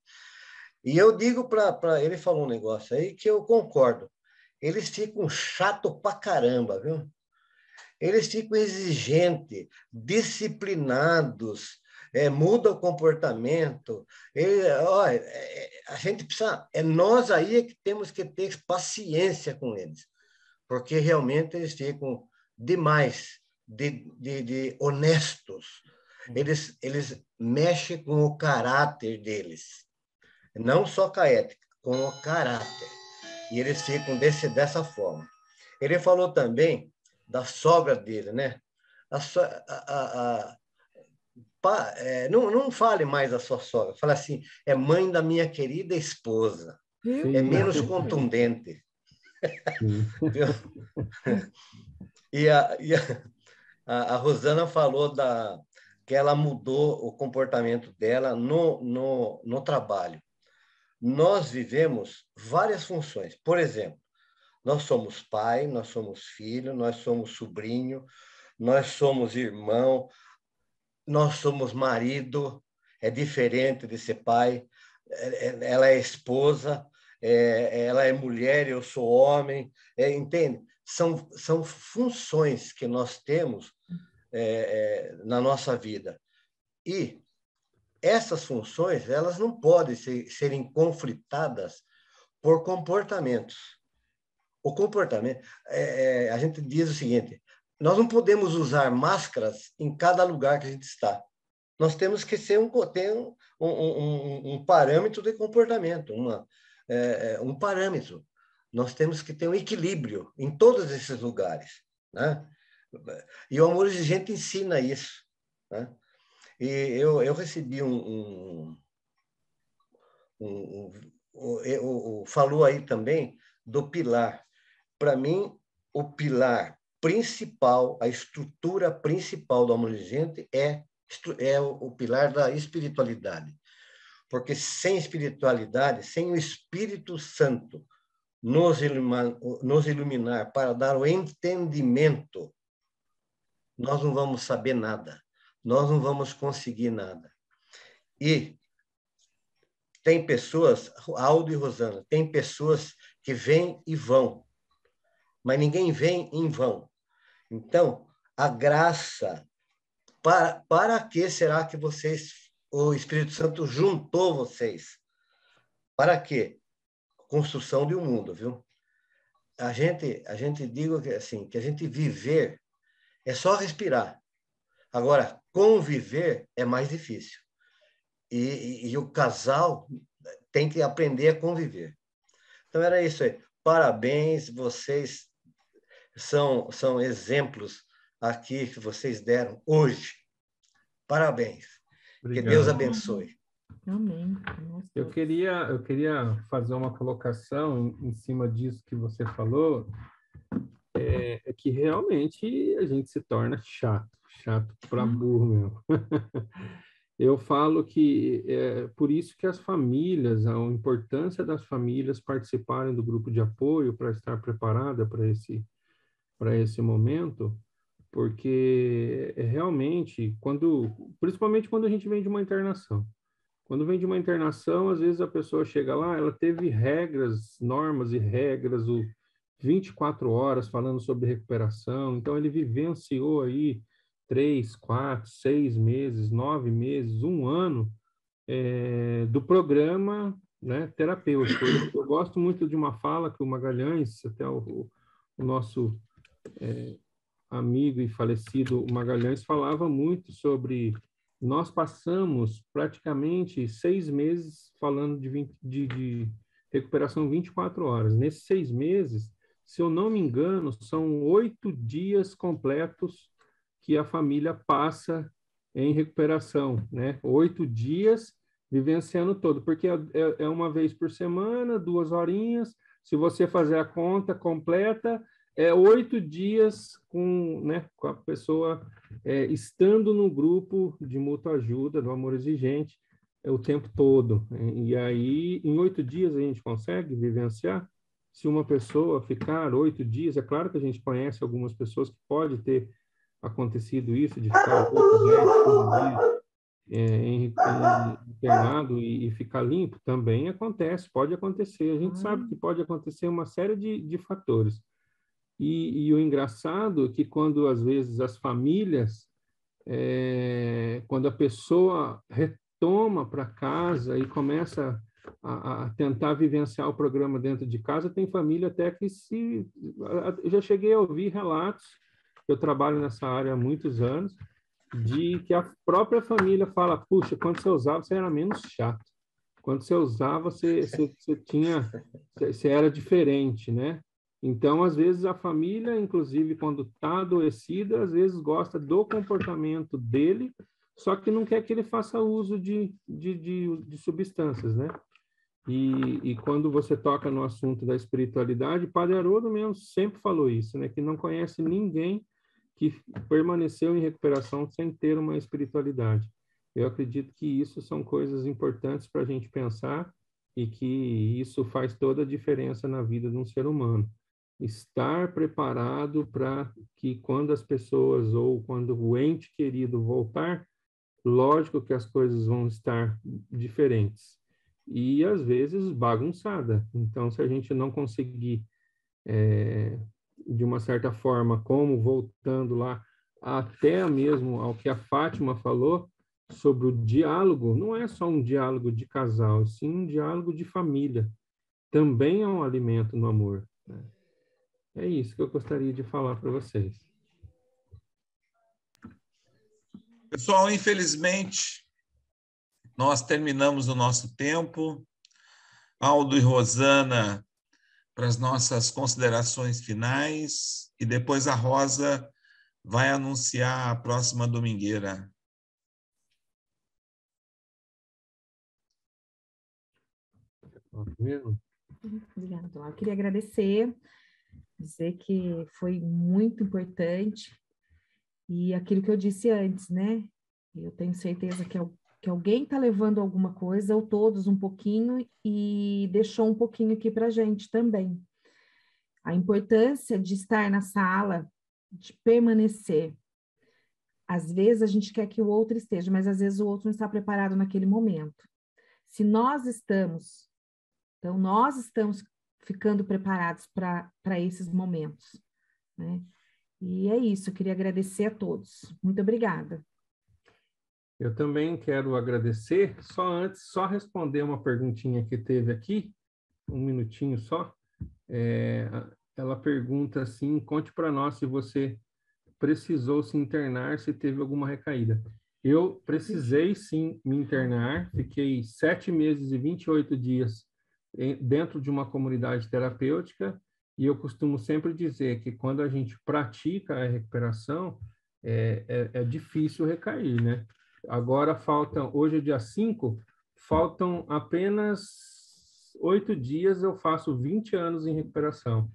E eu digo ele falou um negócio aí que eu concordo. Eles ficam chato pra caramba, viu? Eles ficam exigentes, disciplinados, muda o comportamento. A gente precisa... nós aí que temos que ter paciência com eles, porque realmente eles ficam demais de honestos. Eles mexem com o caráter deles. Não só com a ética, com o caráter. E eles ficam dessa forma. Ele falou também da sogra dele, né? Não fale mais da sua sogra. Fala assim, é mãe da minha querida esposa. Sim. É menos contundente. E a Rosana falou que ela mudou o comportamento dela no trabalho. Nós vivemos várias funções. Por exemplo, nós somos pai, nós somos filho, nós somos sobrinho, nós somos irmão, nós somos marido, é diferente de ser pai, ela é esposa, ela é mulher, eu sou homem, entende? São funções que nós temos na nossa vida. E essas funções, elas não podem serem conflitadas por comportamentos. O comportamento, a gente diz o seguinte, nós não podemos usar máscaras em cada lugar que a gente está. Nós temos que ter um parâmetro de comportamento, um parâmetro. Nós temos que ter um equilíbrio em todos esses lugares, né? E o amor exigente ensina isso, né? E eu recebi falou aí também do pilar. Para mim, o pilar principal, a estrutura principal do amor exigente é o pilar da espiritualidade. Porque sem espiritualidade, sem o Espírito Santo nos iluminar para dar o entendimento, nós não vamos saber nada. Nós não vamos conseguir nada. E tem pessoas, Aldo e Rosana, tem pessoas que vêm e vão, mas ninguém vem em vão. Então, a graça, para que será que o Espírito Santo juntou vocês? Para quê? Construção de um mundo, viu? A gente digo que assim, que a gente viver é só respirar. Agora, conviver é mais difícil. E o casal tem que aprender a conviver. Então, era isso aí. parabéns, vocês são exemplos aqui que vocês deram hoje. Parabéns. Obrigado. Que Deus abençoe. Amém. Eu queria fazer uma colocação em cima disso que você falou, é que realmente a gente se torna chato para burro mesmo. Eu falo que é por isso que as famílias, a importância das famílias participarem do grupo de apoio para estar preparada para esse momento, porque realmente, principalmente quando a gente vem de uma internação. Quando vem de uma internação, às vezes a pessoa chega lá, ela teve regras, normas e regras, 24 horas falando sobre recuperação, então ele vivenciou aí 3, 4, 6 meses, 9 meses, 1 ano do programa, né, terapêutico. Eu gosto muito de uma fala que o Magalhães, até o nosso amigo e falecido Magalhães, falava muito sobre... Nós passamos praticamente 6 meses falando de recuperação 24 horas. Nesses 6 meses, se eu não me engano, são 8 dias completos que a família passa em recuperação, né? 8 dias vivenciando todo, porque é uma vez por semana, 2 horinhas. Se você fazer a conta completa, 8 dias com a pessoa estando no grupo de mútua ajuda, do amor exigente, o tempo todo. E aí, em 8 dias, a gente consegue vivenciar. Se uma pessoa ficar 8 dias, é claro que a gente conhece algumas pessoas que pode ter acontecido isso, de ficar 8, 10 dias internado e ficar limpo, também acontece, pode acontecer. A gente sabe que pode acontecer uma série de fatores. E o engraçado é que quando, às vezes, as famílias, quando a pessoa retoma para casa e começa a tentar vivenciar o programa dentro de casa, tem família até que eu já cheguei a ouvir relatos, eu trabalho nessa área há muitos anos, de que a própria família fala, puxa, quando você usava, você era menos chato. Quando você usava, você era diferente, né? Então, às vezes, a família, inclusive, quando está adoecida, às vezes gosta do comportamento dele, só que não quer que ele faça uso de substâncias, né? E quando você toca no assunto da espiritualidade, Padre Haroldo mesmo sempre falou isso, né? Que não conhece ninguém que permaneceu em recuperação sem ter uma espiritualidade. Eu acredito que isso são coisas importantes para a gente pensar e que isso faz toda a diferença na vida de um ser humano. Estar preparado para que quando as pessoas ou quando o ente querido voltar, lógico que as coisas vão estar diferentes e às vezes bagunçada. Então, se a gente não conseguir de uma certa forma, como voltando lá até mesmo ao que a Fátima falou sobre o diálogo, não é só um diálogo de casal, sim um diálogo de família. Também é um alimento no amor, né? É isso que eu gostaria de falar para vocês. Pessoal, infelizmente, nós terminamos o nosso tempo. Aldo e Rosana, para as nossas considerações finais, e depois a Rosa vai anunciar a próxima domingueira. Obrigada. Então, eu queria agradecer, dizer que foi muito importante, e aquilo que eu disse antes, né? Eu tenho certeza que alguém está levando alguma coisa, ou todos um pouquinho, e deixou um pouquinho aqui para a gente também. A importância de estar na sala, de permanecer. Às vezes a gente quer que o outro esteja, mas às vezes o outro não está preparado naquele momento. Se nós estamos, então nós estamos ficando preparados para esses momentos, né? E é isso, eu queria agradecer a todos. Muito obrigada. Eu também quero agradecer, só responder uma perguntinha que teve aqui, um minutinho só. Ela pergunta assim, conte para nós se você precisou se internar, se teve alguma recaída. Eu precisei sim me internar, fiquei 7 meses e 28 dias dentro de uma comunidade terapêutica, e eu costumo sempre dizer que quando a gente pratica a recuperação, é difícil recair, né? Agora hoje é dia 5, faltam apenas 8 dias, eu faço 20 anos em recuperação.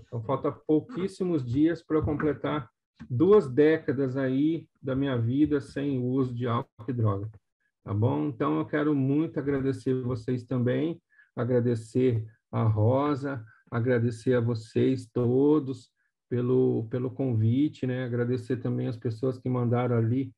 Então, falta pouquíssimos dias para eu completar 2 décadas aí da minha vida sem o uso de álcool e droga, tá bom? Então, eu quero muito agradecer vocês também, agradecer a Rosa, agradecer a vocês todos pelo convite, né? Agradecer também as pessoas que mandaram ali.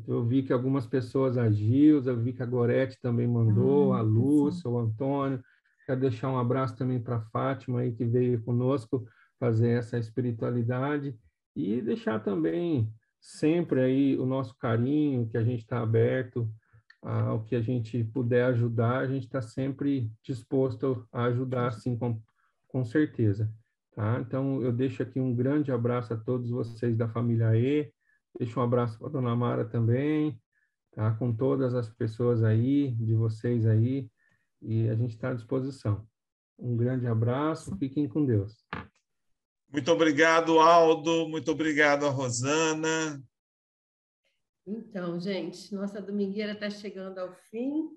Eu vi que algumas pessoas, a Gilza, eu vi que a Gorete também mandou, a Lúcia, o Antônio. Quero deixar um abraço também para a Fátima, aí, que veio conosco fazer essa espiritualidade, e deixar também sempre aí o nosso carinho, que a gente está aberto ao que a gente puder ajudar, a gente está sempre disposto a ajudar, sim, com certeza. Tá? Então, eu deixo aqui um grande abraço a todos vocês da família E, deixo um abraço para a dona Mara também, tá? Com todas as pessoas aí, de vocês aí, e a gente está à disposição. Um grande abraço, fiquem com Deus. Muito obrigado, Aldo, muito obrigado a Rosana. Então, gente, nossa domingueira está chegando ao fim.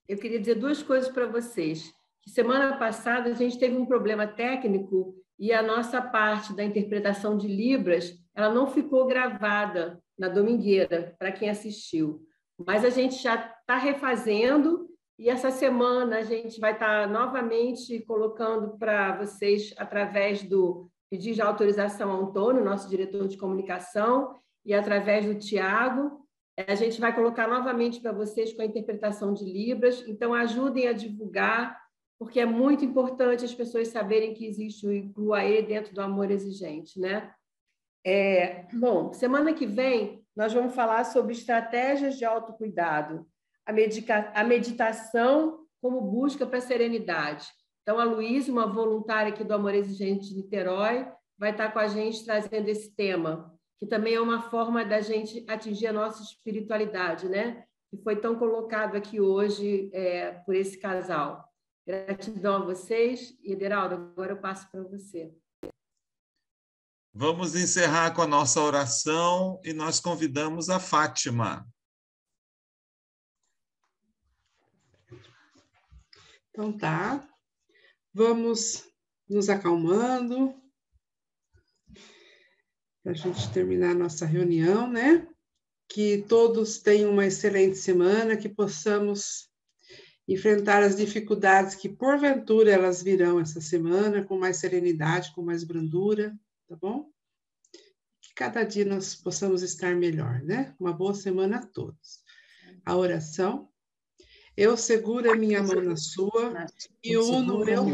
Eu queria dizer 2 coisas para vocês. Que semana passada a gente teve um problema técnico e a nossa parte da interpretação de Libras, ela não ficou gravada na domingueira, para quem assistiu. Mas a gente já está refazendo, e essa semana a gente vai estar novamente colocando para vocês, através do pedido de autorização ao Antônio, nosso diretor de comunicação, e através do Tiago, a gente vai colocar novamente para vocês com a interpretação de Libras. Então, ajudem a divulgar, porque é muito importante as pessoas saberem que existe o Inclua-E dentro do amor exigente, né? Bom, semana que vem nós vamos falar sobre estratégias de autocuidado, a meditação como busca para a serenidade. Então, a Luísa, uma voluntária aqui do Amor Exigente de Niterói, vai estar com a gente trazendo esse tema, que também é uma forma da gente atingir a nossa espiritualidade, né? Que foi tão colocado aqui hoje por esse casal. Gratidão a vocês. E, Ederaldo, agora eu passo para você. Vamos encerrar com a nossa oração e nós convidamos a Fátima. Então tá, vamos nos acalmando para a gente terminar a nossa reunião, né? Que todos tenham uma excelente semana, que possamos enfrentar as dificuldades que porventura elas virão essa semana com mais serenidade, com mais brandura, tá bom? Que cada dia nós possamos estar melhor, né? Uma boa semana a todos. A oração. Eu seguro a minha mão na sua e uno meu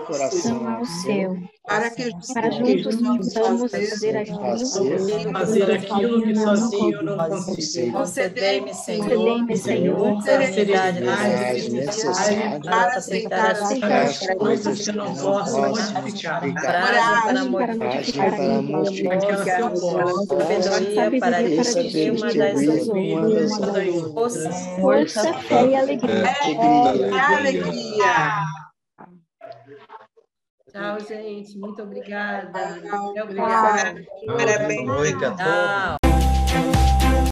coração ao seu, para que juntos possamos fazer aquilo que sozinho não consigo. Concedei-me, Senhor, serenidade necessária para aceitar as coisas que eu não posso modificar, coragem para modificar aquilo que eu posso, sabedoria para distinguir uma das outras, força, fé e alegria. Alegria. Tchau, gente. Muito obrigada. Obrigada. Boa noite a todos.